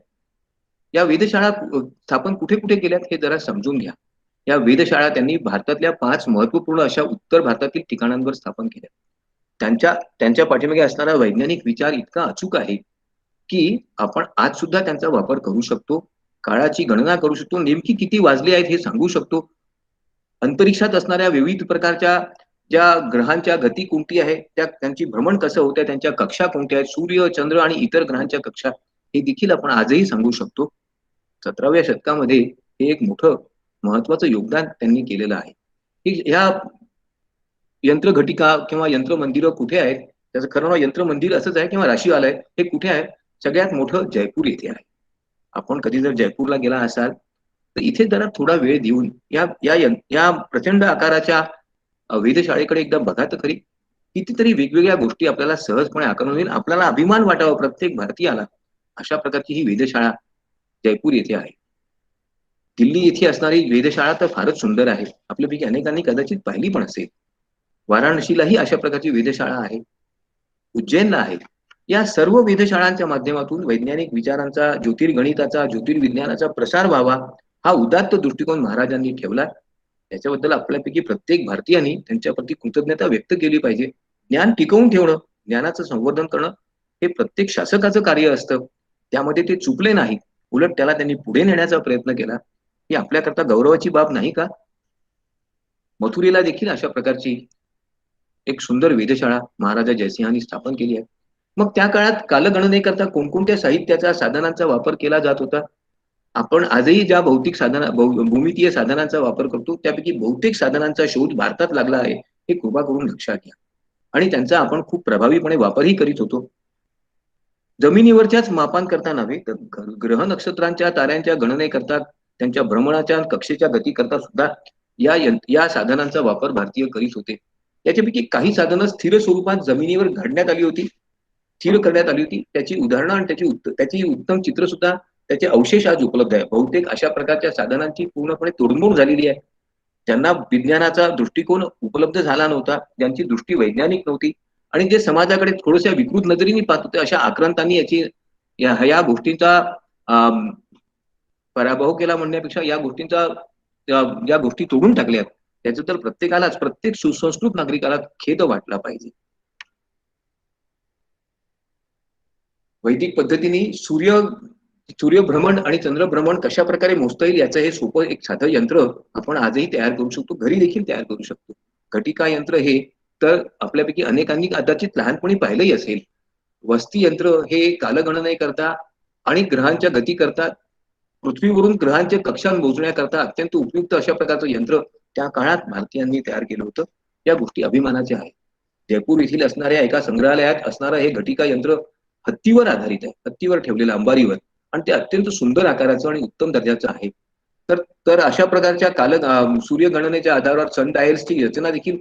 या वेधशाळा स्थापन कुठे कुठे केल्यात हे जरा समजून घ्या. या वेधशाळा त्यांनी भारतातल्या 5 महत्वपूर्ण अशा उत्तर भारतातील ठिकाणांवर स्थापन केल्या. त्यांच्या पाठीमागे असणारा वैज्ञानिक विचार इतका अचूक आहे की आपण आज सुद्धा त्यांचा वापर करू शकतो. काळाची गणना करू शकतो. नेमकी किती वाजले आहेत हे सांगू शकतो. अंतरिक्षात असणाऱ्या विविध प्रकारच्या ज्या ग्रहांच्या गती कोणती आहे, त्यांची भ्रमण कसं होतं, त्यांच्या कक्षा कोणत्या आहेत, सूर्य, चंद्र आणि इतर ग्रहांच्या कक्षा, हे देखील आपण आजही सांगू शकतो. 17व्या शतकामध्ये हे एक मोठं महत्वाचं योगदान त्यांनी केलेलं आहे. की ह्या यंत्रघटिका किंवा यंत्रमंदिरं कुठे आहेत? त्याचं खरं नाव यंत्रमंदिर असंच आहे किंवा राशीवालय हे कुठे आहे? सगळ्यात मोठं जयपूर येथे आहे. आपण कधी जर जयपूरला गेला असाल तर इथे जरा थोडा वेळ देऊन या या या प्रचंड आकाराच्या वेधशाळेकडे एकदा बघा तर खरी. कितीतरी वेगवेगळ्या गोष्टी आपल्याला सहजपणे आकलन होईल. आपल्याला अभिमान वाटावा प्रत्येक भारतीयाला. अशा प्रकारची ही वेधशाळा जयपूर येथे आहे. दिल्ली येथे असणारी वेधशाळा तर फारच सुंदर आहे. आपल्यापैकी अनेकांनी कदाचित पाहिली पण असेल. वाराणसीलाही अशा प्रकारची वेधशाळा आहे. उज्जैनला आहे. या सर्व वेधशाळांच्या माध्यमातून वैज्ञानिक विचारांचा, ज्योतिर्गणिताचा, ज्योतिर्विज्ञानाचा प्रसार व्हावा हा उदात्त दृष्टिकोन महाराजांनी ठेवला. त्याच्याबद्दल आपल्यापैकी प्रत्येक भारतीयांनी त्यांच्याप्रती कृतज्ञता व्यक्त केली पाहिजे. ज्ञान टिकवून ठेवणं, ज्ञानाचं संवर्धन करणं हे प्रत्येक शासकाचं कार्य असतं. त्यामध्ये ते चुकले नाहीत. उलट त्याला त्यांनी पुढे नेण्याचा प्रयत्न केला. ही आपल्याकरता गौरवाची बाब नाही का? मथुरेला देखील अशा प्रकारची एक सुंदर वेधशाळा महाराजा जयसिंहांनी स्थापन केली आहे. मग त्या काळात कालगणनेकरता कोणकोणत्या साहित्याचा, साधनांचा वापर केला जात होता? आपण आजही ज्या भौतिक भूमितीय साधनांचा वापर करतो त्यापैकी बहुतेक साधनांचा शोध भारतात लागला आहे हे कृपा करून लक्षात घ्या. आणि त्यांचा आपण खूप प्रभावीपणे वापरही करीत होतो. जमिनीवरच्याच मापान करता नव्हे तर ग्रह नक्षत्रांच्या, ताऱ्यांच्या गणनेकरता, त्यांच्या भ्रमणाच्या, कक्षेच्या गती करता सुद्धा या साधनांचा वापर भारतीय करीत होते. त्याच्यापैकी काही साधनं स्थिर स्वरूपात जमिनीवर घडण्यात आली होती, स्थिर करण्यात आली होती. त्याची उदाहरणं आणि त्याची उत्तम चित्र सुद्धा, त्याचे अवशेष आज उपलब्ध आहे. बहुतेक अशा प्रकारच्या साधनांची पूर्णपणे तोडमोड झालेली आहे. त्यांना विज्ञानाचा दृष्टिकोन उपलब्ध झाला नव्हता, ज्यांची दृष्टी वैज्ञानिक नव्हती आणि जे समाजाकडे थोड्याशा विकृत नजरेने पाहत होते, अशा आक्रांतांनी या गोष्टींचा पराभव केला म्हणण्यापेक्षा या गोष्टींचा ज्या गोष्टी तोडून टाकल्यात त्याच्याबद्दल प्रत्येक सुसंस्कृत नागरिकाला खेद वाटला पाहिजे. वैदिक पद्धतीने सूर्यभ्रमण आणि चंद्रभ्रमण कशा प्रकारे मोजता येईल याचं हे सोपं एक साधं यंत्र आपण आजही तयार करू शकतो, घरी देखील तयार करू शकतो. घटिका यंत्र हे तर आपल्यापैकी अनेकांनी कदाचित लहानपणी पाहिलंही असेल. वस्ती यंत्र हे कालगणनेकरता आणि ग्रहांच्या गती करता, पृथ्वीवरून ग्रहांचे कक्षा मोजण्याकरता अत्यंत उपयुक्त अशा प्रकारचं यंत्र त्या काळात भारतीयांनी तयार केलं होतं. या गोष्टी अभिमानाच्या आहेत. जयपूर येथील असणाऱ्या एका संग्रहालयात असणारं हे घटिका यंत्र हत्तीवर आधारित आहे. हत्तीवर ठेवलेलं, अंबारीवर, आणि ते अत्यंत सुंदर आकाराचं आणि उत्तम दर्जाचं आहे. तर तर अशा प्रकारच्या सूर्यगणनेच्या आधारावर सन डायल्सची रचना देखील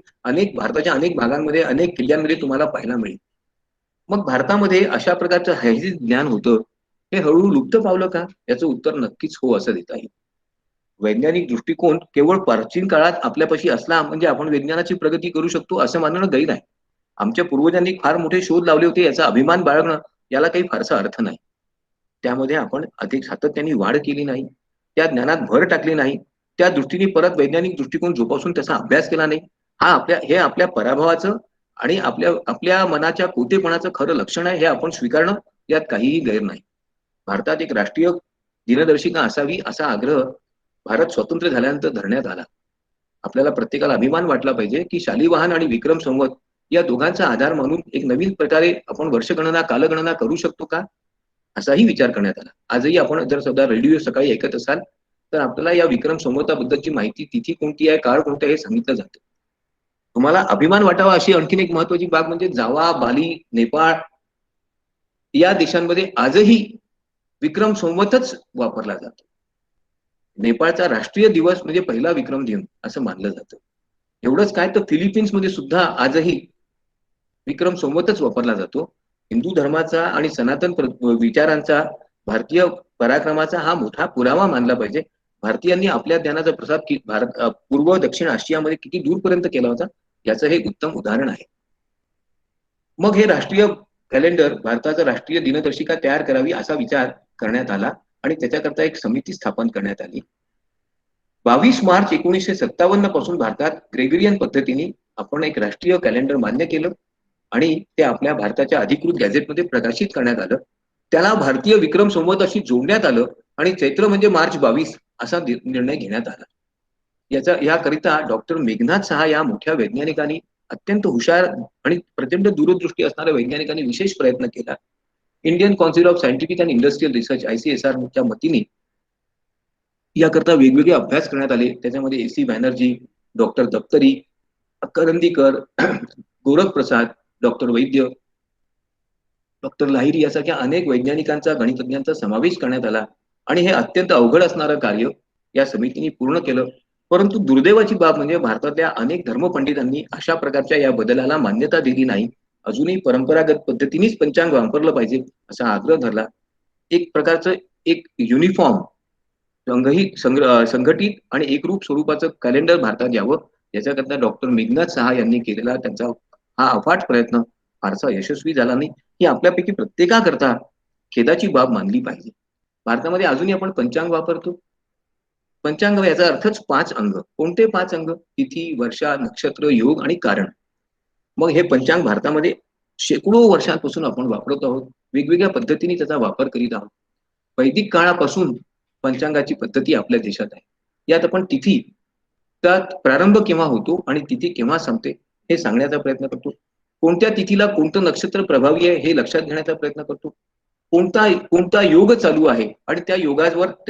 भारताच्या अनेक भागांमध्ये, अनेक किल्ल्यांमध्ये तुम्हाला पाहायला मिळेल. मग भारतामध्ये अशा प्रकारचं हे जे ज्ञान होतं, हे हळूहळू लुप्त पावलं का? याचं उत्तर नक्कीच हो असं देता येईल. वैज्ञानिक दृष्टिकोन केवळ प्राचीन काळात आपल्यापाशी असला म्हणजे आपण विज्ञानाची प्रगती करू शकतो असं मानणं गैर आहे. आमच्या पूर्वजांनी फार मोठे शोध लावले होते याचा अभिमान बाळगणं याला काही फारसा अर्थ नाही. त्यामध्ये आपण अधिक सातत्याने वाढ केली नाही. त्या ज्ञानात भर टाकली नाही. त्या दृष्टीने परत वैज्ञानिक दृष्टिकोन जोपासून त्याचा अभ्यास केला नाही. हे आपल्या पराभवाचं आणि आपल्या आपल्या मनाच्या कोतेपणाचं खरं लक्षण आहे हे आपण स्वीकारणं यात काहीही गैर नाही. भारतात एक राष्ट्रीय दिनदर्शिका असावी असा आग्रह भारत स्वतंत्र झाल्यानंतर धरण्यात आला. आपल्याला प्रत्येकाला अभिमान वाटला पाहिजे, की शालिवाहन आणि विक्रम संवत या दोघांचा आधार मानून एक नवीन प्रकारे आपण वर्षगणना, कालगणना करू शकतो का? असाही विचार करण्यात आला. आजही आपण जर सध्या रेडिओ सकाळी ऐकत असाल, तर आपल्याला या विक्रम संवताबद्दलची माहिती, तिथी कोणती आहे, काळ कोणता आहे हे सांगितलं जातं. तुम्हाला अभिमान वाटावा अशी आणखीन एक महत्वाची बाब म्हणजे जावा, बाली, नेपाळ या देशांमध्ये आजही विक्रम संवतच वापरला जातो. नेपाळचा राष्ट्रीय दिवस म्हणजे पहिला विक्रम दिन असं मानलं जातं. एवढंच काय तर फिलिपिन्समध्ये सुद्धा आजही विक्रम संवतच वापरला जातो. हिंदू धर्माचा आणि सनातन विचारांचा भारतीय पराक्रमाचा हा मोठा पुरावा मानला पाहिजे. भारतीयांनी आपल्या ज्ञानाचा प्रसार पूर्व दक्षिण आशियामध्ये किती दूरपर्यंत केला होता याचं हे उत्तम उदाहरण आहे. मग हे राष्ट्रीय कॅलेंडर भारताचा राष्ट्रीय दिनदर्शिका तयार करावी असा विचार करण्यात आला आणि त्याच्याकरता एक समिती स्थापन करण्यात आली. 22 मार्च 1957 पासून भारतात ग्रेगरियन पद्धतीने आपण एक राष्ट्रीय कॅलेंडर मान्य केलं आणि ते आपल्या भारताच्या अधिकृत गॅझेटमध्ये प्रकाशित करण्यात आलं. त्याला भारतीय विक्रम संवत जोडण्यात आलं आणि चैत्र म्हणजे मार्च 22 असा निर्णय घेण्यात आला. याकरिता डॉक्टर मेघनाथ सहा या मोठ्या वैज्ञानिकांनी अत्यंत हुशार आणि प्रचंड दूरदृष्टी असणाऱ्या वैज्ञानिकांनी विशेष प्रयत्न केला. Indian council of scientific and industrial research ICSR च्या मतीने याकरता वेगवेगळे अभ्यास करण्यात आले. त्याच्यामध्ये AC बॅनर्जी, डॉक्टर दप्तरी, करंदीकर, गोरख प्रसाद, डॉक्टर वैद्य, डॉक्टर लाहिरी यासारख्या अनेक वैज्ञानिकांचा, गणितज्ञांचा समावेश करण्यात आला आणि हे अत्यंत अवघड असणारं कार्य या समितीने पूर्ण केलं. परंतु दुर्दैवाची बाब म्हणजे भारतातल्या अनेक धर्मपंडितांनी अशा प्रकारच्या या बदलाला मान्यता दिली नाही. अजूनही परंपरागत पद्धतीनेच पंचांग वापरलं पाहिजे असा आग्रह धरला. एक प्रकारचं एक युनिफॉर्म संघटित आणि एकरूप स्वरूपाचं कॅलेंडर भारतात यावं याच्याकरता डॉक्टर मेघनाथ सहा यांनी केलेला त्यांचा हा अफाट प्रयत्न फारसा यशस्वी झाला नाही. ही आपल्यापैकी प्रत्येकाकरता खेदाची बाब मानली पाहिजे. भारतामध्ये अजूनही आपण पंचांग वापरतो. पंचांग याचा अर्थच 5 अंग. कोणते 5 अंग? तिथी, वर्षा, नक्षत्र, योग आणि कारण. मग हे पंचांग भारतामध्ये शेकडो वर्षांपासून आपण वापरत आहोत. वेगवेगळ्या पद्धतीने त्याचा वापर करीत आहोत. वैदिक काळापासून पंचांगाची पद्धती आपल्या देशात आहे. यात आपण तिथी, त्यात प्रारंभ केव्हा होतो आणि तिथी केव्हा संपते हे सांगण्याचा प्रयत्न करतो. कोणत्या तिथीला कोणतं नक्षत्र प्रभावी आहे हे लक्षात घेण्याचा प्रयत्न करतो. कोणता योग चालू आहे आणि त्या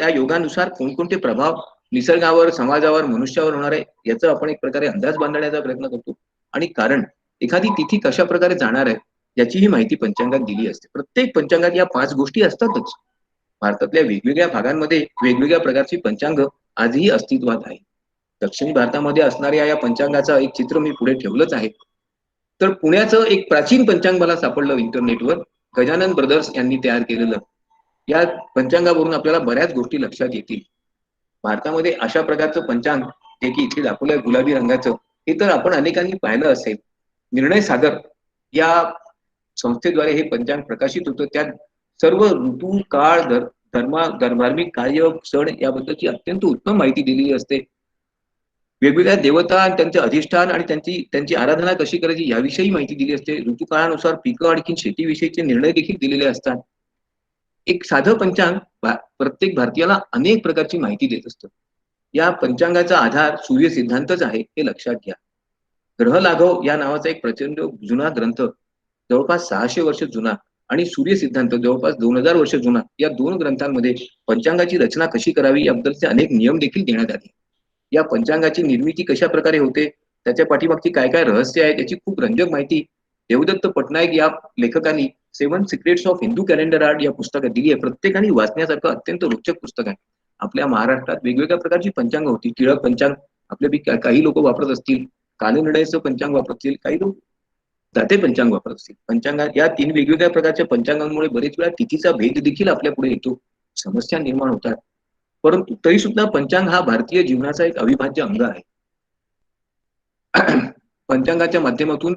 योगानुसार कोणकोणते प्रभाव निसर्गावर, समाजावर, मनुष्यावर होणार आहे याचा आपण एक प्रकारे अंदाज बांधण्याचा प्रयत्न करतो. आणि कारण एखादी तिथी कशा प्रकारे जाणार आहे याचीही माहिती पंचांगात दिली असते. प्रत्येक पंचांगात या 5 गोष्टी असतातच. भारतातल्या वेगवेगळ्या भागांमध्ये वेगवेगळ्या प्रकारची पंचांग आजही अस्तित्वात आहे. दक्षिण भारतामध्ये असणाऱ्या या पंचांगाचं एक चित्र मी पुढे ठेवलंच आहे. तर पुण्याचं एक प्राचीन पंचांग मला सापडलं इंटरनेटवर. गजानन ब्रदर्स यांनी तयार केलेलं. या पंचांगावरून आपल्याला बऱ्याच गोष्टी लक्षात येतील. भारतामध्ये अशा प्रकारचं पंचांग जे की इथे दाखवलंय गुलाबी रंगाचं, हे तर आपण अनेकांनी पाहिलं असेल. निर्णय सागर या संस्थेद्वारे हे पंचांग प्रकाशित होतं. त्यात सर्व ऋतू, काळ, धार्मिक कार्य, सण याबद्दलची अत्यंत उत्तम माहिती दिलेली असते. वेगवेगळ्या देवता आणि त्यांचे अधिष्ठान आणि त्यांची आराधना कशी करायची याविषयी माहिती दिली असते. ऋतुकाळानुसार पिकं आणि शेतीविषयीचे निर्णय देखील दिलेले असतात. एक साधं पंचांग प्रत्येक भारतीयाला अनेक प्रकारची माहिती देत असतं. या पंचांगाचा आधार सूर्य सिद्धांतच आहे हे लक्षात घ्या. ग्रह लाघव या नावाचा एक प्रचंड जुना ग्रंथ जवळपास 600 वर्ष जुना आणि सूर्य सिद्धांत जवळपास 2000 वर्ष जुना या 2 ग्रंथांमध्ये पंचांगाची रचना कशी करावी याबद्दलचे अनेक नियम देखील देण्यात आले. या पंचांगाची निर्मिती कशा प्रकारे होते, त्याच्या पाठीमागची काय काय रहस्य आहे याची खूप रंजक माहिती देवदत्त पटनायक या लेखकांनी 7 secrets of Hindu calendar art या पुस्तकात दिली आहे. प्रत्येकाने वाचण्यासारखं अत्यंत रोचक पुस्तक आहे. आपल्या महाराष्ट्रात वेगवेगळ्या प्रकारची पंचांग होती. टिळक पंचांग आपल्या काही लोक वापरत असतील, कालनिर्णयाचं पंचांग वापरत असतील, काही लोक दाते पंचांग वापरत असतील. पंचांगात या 3 वेगवेगळ्या प्रकारच्या पंचांगांमुळे बरेच वेळा तिथीचा भेद देखील आपल्या पुढे येतो, समस्या निर्माण होतात. परंतु तरी सुद्धा पंचांग हा भारतीय जीवनाचा एक अविभाज्य अंग आहे. पंचांगाच्या माध्यमातून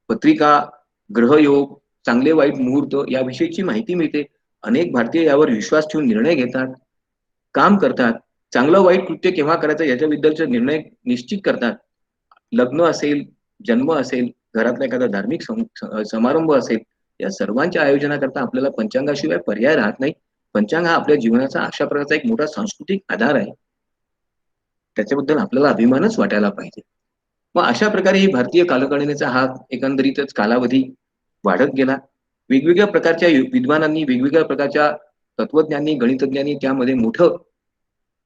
पत्रिका, ग्रहयोग, चांगले वाईट मुहूर्त याविषयीची माहिती मिळते. अनेक भारतीय यावर विश्वास ठेवून निर्णय घेतात, काम करतात. चांगलं वाईट कृत्य केव्हा करायचं याच्याबद्दलचे निर्णय निश्चित करतात. लग्न असेल, जन्म असेल, घरातला एखादा धार्मिक समारंभ असेल, या सर्वांच्या आयोजनाकरता आपल्याला पंचांगाशिवाय पर्याय राहत नाही. पंचांग हा आपल्या जीवनाचा अशा प्रकारचा एक मोठा सांस्कृतिक आधार आहे. त्याच्याबद्दल आपल्याला अभिमानच वाटायला पाहिजे. मग अशा प्रकारे ही भारतीय कालगणनेचा हा एकंदरीतच कालावधी वाढत गेला. वेगवेगळ्या प्रकारच्या विद्वानांनी, वेगवेगळ्या प्रकारच्या तत्वज्ञांनी, गणितज्ञांनी त्यामध्ये मोठं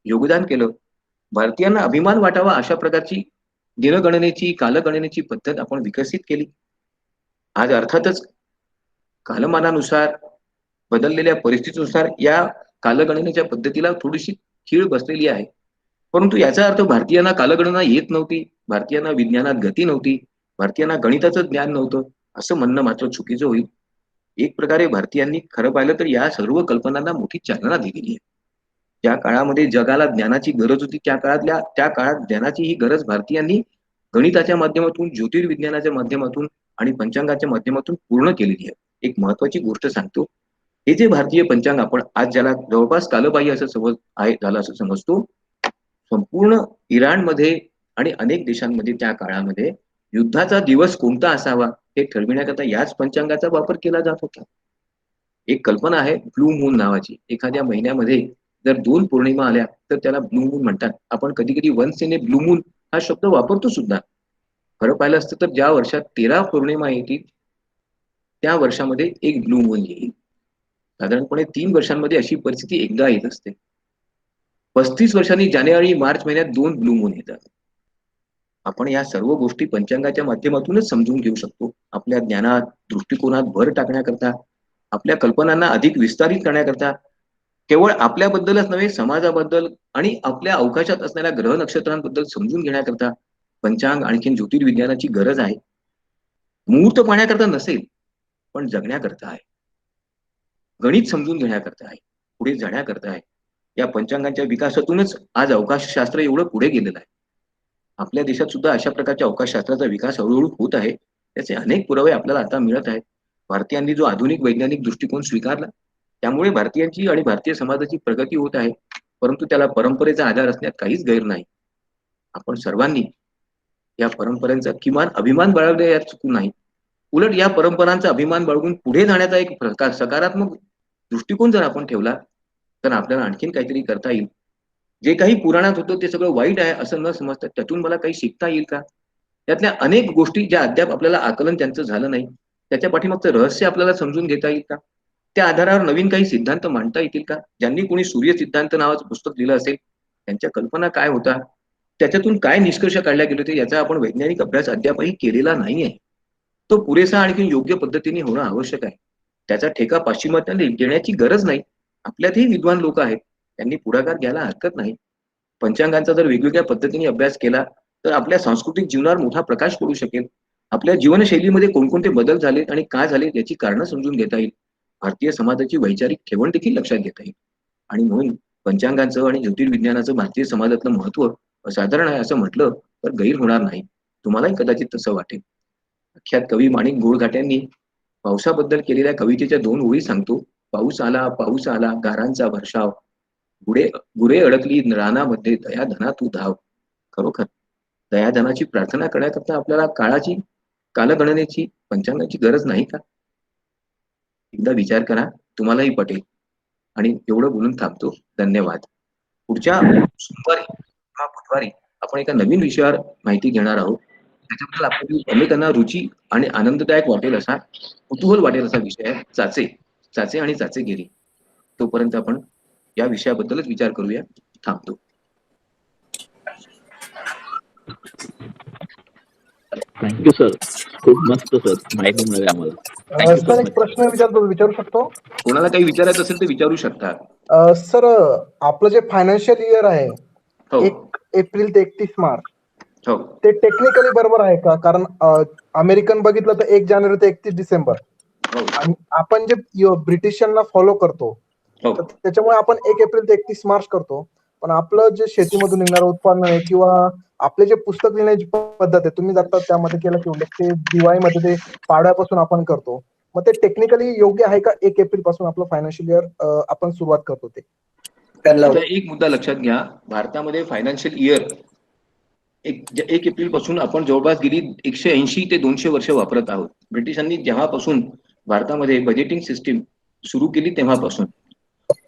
योगदान केलं. भारतीयांना अभिमान वाटावा अशा प्रकारची दिनगणनेची, कालगणनेची पद्धत आपण विकसित केली. आज अर्थातच कालमानानुसार, बदललेल्या परिस्थितीनुसार या कालगणनेच्या पद्धतीला थोडीशी खीळ बसलेली आहे. परंतु याचा अर्थ भारतीयांना कालगणना येत नव्हती, भारतीयांना विज्ञानात गती नव्हती, भारतीयांना गणिताचं ज्ञान नव्हतं, असं म्हणणं मात्र चुकीचं होईल. एक प्रकारे भारतीयांनी खरं पाहिलं तर या सर्व कल्पनांना मोठी चालना दिलेली आहे. ज्या काळामध्ये जगाला ज्ञानाची गरज होती, त्या काळात ज्ञानाची ही गरज भारतीयांनी गणिताच्या माध्यमातून, ज्योतिर्विज्ञानाच्या माध्यमातून आणि पंचांगाच्या माध्यमातून पूर्ण केलेली आहे. एक महत्वाची गोष्ट सांगतो, हे जे भारतीय पंचांग आपण आज ज्याला जवळपास कालबाह्य असं झालं असं समजतो, संपूर्ण इराणमध्ये आणि अनेक देशांमध्ये त्या काळामध्ये युद्धाचा दिवस कोणता असावा हे ठरविण्याकरता याच पंचांगाचा वापर केला जात होता. एक कल्पना आहे ब्लू मून नावाची. एखाद्या महिन्यामध्ये जर 2 पौर्णिमा आल्या तर त्याला ब्लू मून म्हणतात. आपण कधी कधी once in a blue moon हा शब्द वापरतो सुद्धा. खरं पाहिलं असतं तर ज्या वर्षात 13 पौर्णिमा येतील त्या वर्षामध्ये एक ब्लू मून येईल. साधारणपणे 3 वर्षांमध्ये अशी परिस्थिती एकदा येत असते. 35 वर्षांनी जानेवारी मार्च महिन्यात 2 ब्लू मून येतात. आपण या सर्व गोष्टी पंचांगाच्या माध्यमातूनच समजून घेऊ शकतो. आपल्या ज्ञानात, दृष्टिकोनात भर टाकण्याकरता, आपल्या कल्पनांना अधिक विस्तारित करण्याकरता, केवळ आपल्याबद्दलच नव्हे समाजाबद्दल आणि आपल्या अवकाशात असणाऱ्या ग्रह नक्षत्रांबद्दल समजून घेण्याकरता पंचांग आणखीन ज्योतिर्विज्ञानाची गरज आहे. मुहूर्त पाहण्याकरता नसेल, पण जगण्याकरता आहे. गणित समजून घेण्याकरता आहे, पुढे जाण्याकरता आहे. या पंचांगाच्या विकासातूनच आज अवकाशशास्त्र एवढं पुढे गेलेलं आहे. आपल्या देशात सुद्धा अशा प्रकारच्या अवकाशशास्त्राचा विकास हळूहळू होत आहे. त्याचे अनेक पुरावे आपल्याला आता मिळत आहेत. भारतीयांनी जो आधुनिक वैज्ञानिक दृष्टिकोन स्वीकारला त्यामुळे भारतीयांची आणि भारतीय समाजाची प्रगती होत आहे. परंतु त्याला परंपरेचा आधार असण्यात काहीच गैर नाही. आपण सर्वांनी या परंपरेचा किमान अभिमान बाळगणे यात चुकू नाही. उलट या परंपरांचा अभिमान बाळगून पुढे जाण्याचा एक सकारात्मक दृष्टिकोन जर आपण ठेवला तर आपल्याला आणखीन काहीतरी करता येईल. जे काही पुराणात होतं ते सगळं वाईट आहे असं न समजता त्यातून मला काही शिकता येईल का? त्यातल्या अनेक गोष्टी ज्या अद्याप आपल्याला आकलन त्यांचं झालं नाही, त्याच्या पाठीमागचं रहस्य आपल्याला समजून घेता येईल का? त्या आधारावर नवीन काही सिद्धांत मांडता येतील का? ज्यांनी कोणी सूर्य सिद्धांत नावाचं पुस्तक लिहिलं असेल, त्यांच्या कल्पना काय होता, त्याच्यातून काय निष्कर्ष काढले गेले होते, याचा आपण वैज्ञानिक अभ्यास अद्यापही केलेला नाहीये. तो पुरेसा आणखी योग्य पद्धतीने होणं आवश्यक आहे. त्याचा ठेका पाश्चिमात्यांनी देण्याची गरज नाही. आपल्यातही विद्वान लोक आहेत, त्यांनी पुढाकार घ्यायला हरकत नाही. पंचांगांचा जर वेगवेगळ्या पद्धतीने अभ्यास केला तर आपल्या सांस्कृतिक जीवनावर मोठा प्रकाश पडू शकेल. आपल्या जीवनशैलीमध्ये कोणकोणते बदल झालेत आणि का झाले याची कारणं समजून घेता येईल. भारतीय समाजाची वैचारिक ठेवण देखील लक्षात घेता येईल. आणि म्हणून पंचांगांचं आणि ज्योतिर्विज्ञानाचं भारतीय समाजातलं महत्व असाधारण आहे असं म्हटलं तर गैर होणार नाही. तुम्हालाही कदाचित तसं वाटेल. अख्यात कवी माणिक गोळघाट्यांनी पावसाबद्दल केलेल्या कवितेच्या 2 ओळी सांगतो. पाऊस आला गारांचा वर्षाव, गुरे अडकली रानामध्ये, दयाधना तू धाव. खरोखर दयाधनाची प्रार्थना करण्याकरता आपल्याला कालगणनेची, पंचांगाची गरज नाही का? एकदा विचार करा, तुम्हालाही पटेल. आणि एवढं बोलून थांबतो. धन्यवाद. पुढच्या सोमवारी किंवा बुधवारी आपण एका नवीन विषयावर माहिती घेणार आहोत. त्याच्याबद्दल आपल्याला अनेकांना रुची आणि आनंददायक वाटेल असा, कुतूहल वाटेल असा विषय आहे चाचे आणि चाचेगिरी. तोपर्यंत आपण या विषयाबद्दलच विचार करूया. थांबतो. थँक्यू सर, खूप मस्त सर माहिती मिळाली आम्हाला. सर एक प्रश्न विचारू शकतो? कोणाला काही विचारायचं असेल तर विचारू शकता. सर, आपलं जे फायनान्शियल इयर आहे हो 1 एप्रिल ते 31 मार्च, हो ते टेक्निकली बरोबर आहे का? कारण अमेरिकन बघितलं तर 1 जानेवारी ते 31 डिसेंबर हो आणि आपण जे ब्रिटिशांना फॉलो करतो, हो तर त्याच्यामुळे आपण 1 एप्रिल ते 31 मार्च करतो. पण आपलं जे शेतीमधून निघणारं उत्पन्न आहे किंवा आपले जे पुस्तक लिहिण्याची पद्धत आहे, तुम्ही आता त्यामध्ये केलं की उल्लेख, ते दिवाळीमध्ये ते पाडव्यापासून आपण करतो. मग ते टेक्निकली योग्य आहे का 1 एप्रिल पासून आपलं फायनान्शियल इयर आपण सुरुवात करतो ते? आता एक मुद्दा लक्षात घ्या. भारतामध्ये फायनान्शियल इयर 1 एप्रिल पासून आपण जवळपास गेली 180 ते 200 वर्ष वापरत आहोत. ब्रिटिशांनी जेव्हापासून भारतामध्ये बजेटिंग सिस्टीम सुरू केली तेव्हापासून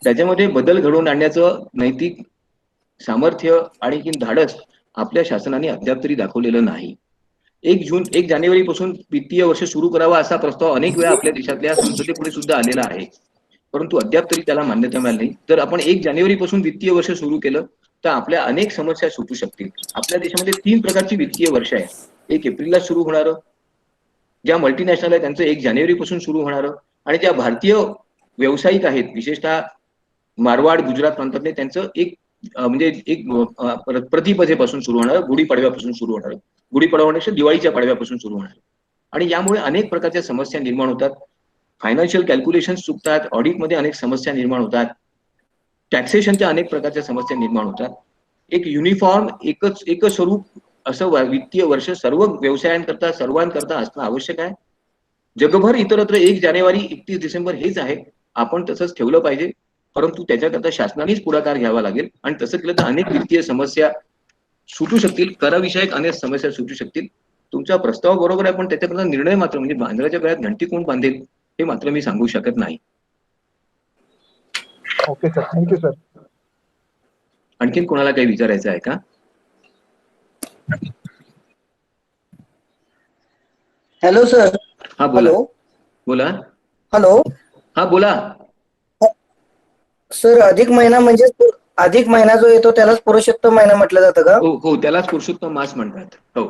त्याच्यामध्ये बदल घडवून आणण्याचं नैतिक सामर्थ्य आणि धाडस आपल्या शासनाने अद्याप तरी दाखवलेलं नाही. 1 जानेवारी पासून वित्तीय वर्ष सुरू करावा असा प्रस्ताव अनेक वेळा आपल्या देशातल्या संसदेपुढे सुद्धा आलेला आहे, परंतु अद्याप तरी त्याला मान्यता मिळाली नाही. जर आपण 1 जानेवारी पासून वित्तीय वर्ष सुरू केलं तर आपल्या अनेक समस्या सुटू शकतील. आपल्या देशामध्ये 3 प्रकारची वित्तीय वर्ष आहे. 1 एप्रिलला सुरू होणारं, ज्या मल्टीनॅशनल आहे त्यांचं 1 जानेवारी पासून सुरू होणारं, आणि ज्या भारतीय व्यावसायिक आहेत विशेषतः मारवाड गुजरात प्रांतातले त्यांचं म्हणजे प्रतिपदेपासून सुरू होणार, गुढीपाडव्यापासून सुरू होणार, गुढीपाडव्यापेक्षा दिवाळीच्या पाडव्यापासून सुरू होणार. आणि यामुळे अनेक प्रकारच्या समस्या निर्माण होतात. फायनान्शियल कॅल्क्युलेशन चुकतात, ऑडिटमध्ये अनेक समस्या निर्माण होतात, टॅक्सेशनच्या अनेक प्रकारच्या समस्या निर्माण होतात. एक युनिफॉर्म एकच स्वरूप असं वित्तीय वर्ष सर्व व्यवसायांकरता सर्वांकरता असणं आवश्यक आहे. जगभर इतरत्र 1 जानेवारी 31 डिसेंबर हेच आहे. आपण तसंच ठेवलं पाहिजे, परंतु त्याच्याकरता शासनानेच पुढाकार घ्यावा लागेल आणि तसं केलं तर अनेक वित्तीय समस्या सुटू शकतील, करविषयक अनेक समस्या सुटू शकतील. तुमचा प्रस्ताव बरोबर आहे, पण त्याच्याकरता निर्णय मात्र म्हणजे बांद्राच्या गळ्यात घंटी कोण बांधेल हे मात्र मी सांगू शकत नाही. Okay sir, thank you sir. आणखीन कोणाला काही विचारायचं आहे का? Hello sir. हा बोला. बोला. हॅलो. हा बोला. सर, अधिक महिना जो येतो त्यालाच पुरुषोत्तम महिना म्हटलं जातं का? हो हो, त्यालाच पुरुषोत्तम मास म्हणतात. हो.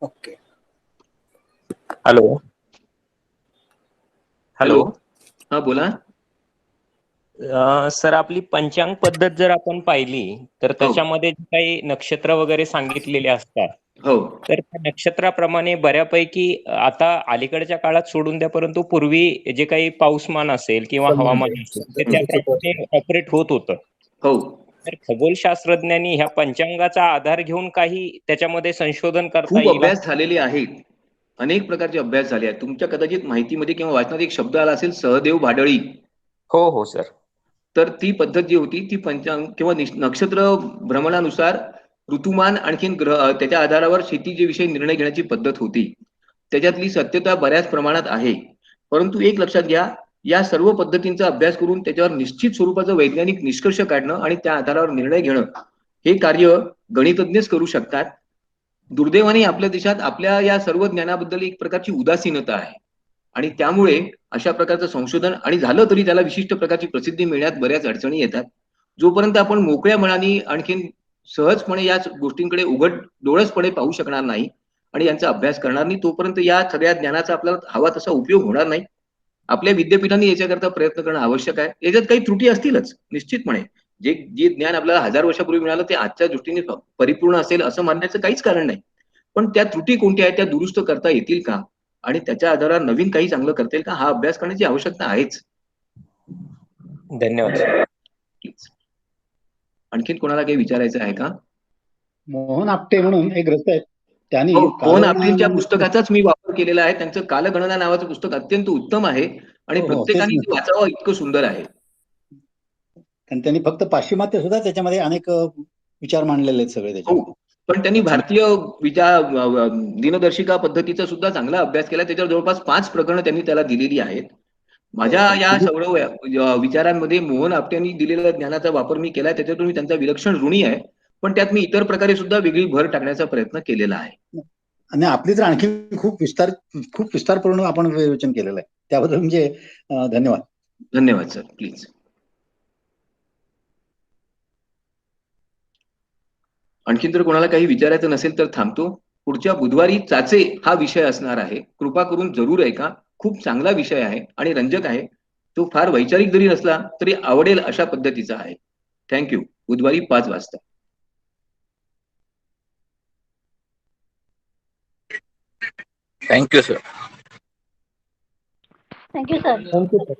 ओके. हॅलो. हॅलो. हा बोला. सर, आपली पंचांग पद्धत जर आपण पाहिली तर त्याच्यामध्ये जे काही नक्षत्र वगैरे सांगितलेले असतात, हो तर त्या नक्षत्राप्रमाणे बऱ्यापैकी आता अलीकडच्या काळात सोडून द्या, परंतु पूर्वी जे काही पाऊसमान असेल किंवा हवामान असेल ते त्याप्रमाणे ऑपरेट होत होतं. हो तर खगोलशास्त्रज्ञांनी ह्या पंचांगाचा आधार घेऊन काही त्याच्यामध्ये संशोधन करता खूप येईल? अभ्यास झालेले आहेत. अनेक प्रकारचे अभ्यास झाले आहेत. तुमच्या कदाचित माहितीमध्ये किंवा वाचनात एक शब्द आला असेल, सहदेव भाडळी. हो हो सर. तर ती पद्धत जी होती ती पंचांग किंवा नक्षत्र भ्रमणानुसार ऋतुमान आणखीन ग्रह त्याच्या आधारावर शेतीचे विषयी निर्णय घेण्याची पद्धत होती. त्याच्यातली सत्यता बऱ्याच प्रमाणात आहे, परंतु एक लक्षात घ्या, या सर्व पद्धतींचा अभ्यास करून त्याच्यावर निश्चित स्वरूपाचं वैज्ञानिक निष्कर्ष काढणं आणि त्या आधारावर निर्णय घेणं हे कार्य गणितज्ञच करू शकतात. दुर्दैवाने आपल्या देशात आपल्या या सर्व ज्ञानाबद्दल एक प्रकारची उदासीनता आहे आणि त्यामुळे अशा प्रकारचं संशोधन आणि झालं तरी त्याला विशिष्ट प्रकारची प्रसिद्धी मिळण्यात बऱ्याच अडचणी येतात. जोपर्यंत आपण मोकळ्या मनाने आणखीन सहजपणे या गोष्टींकडे उघड डोळसपणे पाहू शकणार नाही आणि यांचा अभ्यास करणार नाही, तोपर्यंत या सगळ्या ज्ञानाचा आपल्याला हवा तसा उपयोग होणार नाही. आपल्या विद्यापीठांनी याच्याकरता प्रयत्न करणं आवश्यक आहे. याच्यात काही त्रुटी असतीलच निश्चितपणे. जे ज्ञान आपल्याला 1000 वर्षापूर्वी मिळालं ते आजच्या दृष्टीने परिपूर्ण असेल असं मानण्याचं काहीच कारण नाही. पण त्या त्रुटी कोणत्या आहेत त्या दुरुस्त करता येतील का आणि त्याच्या आधारावर नवीन काही चांगलं करता येईल का, हा अभ्यास करण्याची आवश्यकता आहेच. धन्यवाद. आणखीन कोणाला काही विचारायचं आहे का? मोहन आपटे म्हणून एक ग्रस्त आहेत, त्यांनी मोहन आपटेंच्या पुस्तकाचाच मी वापर केलेला आहे. त्यांचं कालगणना नावाचं पुस्तक अत्यंत उत्तम आहे आणि प्रत्येकाने ते वाचावं, इतकं सुंदर आहे. त्यांनी फक्त पाश्चिमात्य सुद्धा त्याच्यामध्ये अनेक विचार मांडलेले आहेत सगळे त्याच्यामध्ये. पण त्यांनी भारतीय विचार दिनदर्शिका पद्धतीचा सुद्धा चांगला अभ्यास केला. त्याच्यावर जवळपास 5 प्रकरणं त्यांनी त्याला दिलेली आहेत. माझ्या या सगळ्या विचारांमध्ये मोहन आपटेंनी दिलेल्या ज्ञानाचा वापर मी केलाय, त्याच्यातून मी त्यांचा विलक्षण ऋणी आहे. पण त्यात मी इतर प्रकारे सुद्धा वेगळी भर टाकण्याचा प्रयत्न केलेला आहे. आणि आपली तर आणखी खूप विस्तारपूर्ण आपण विवेचन केलेलं आहे, त्याबद्दल म्हणजे धन्यवाद. धन्यवाद सर. प्लीज. आणखीन जर कोणाला काही विचारायचं नसेल तर थांबतो. पुढच्या बुधवारी चाचे हा विषय असणार आहे. कृपा करून जरूर ऐका. खूप चांगला विषय आहे आणि रंजक आहे. तो फार वैचारिक जरी नसला तरी आवडेल अशा पद्धतीचा आहे. थँक्यू. बुधवारी 5 वाजता. Thank you sir. Thank you sir. Thank you sir.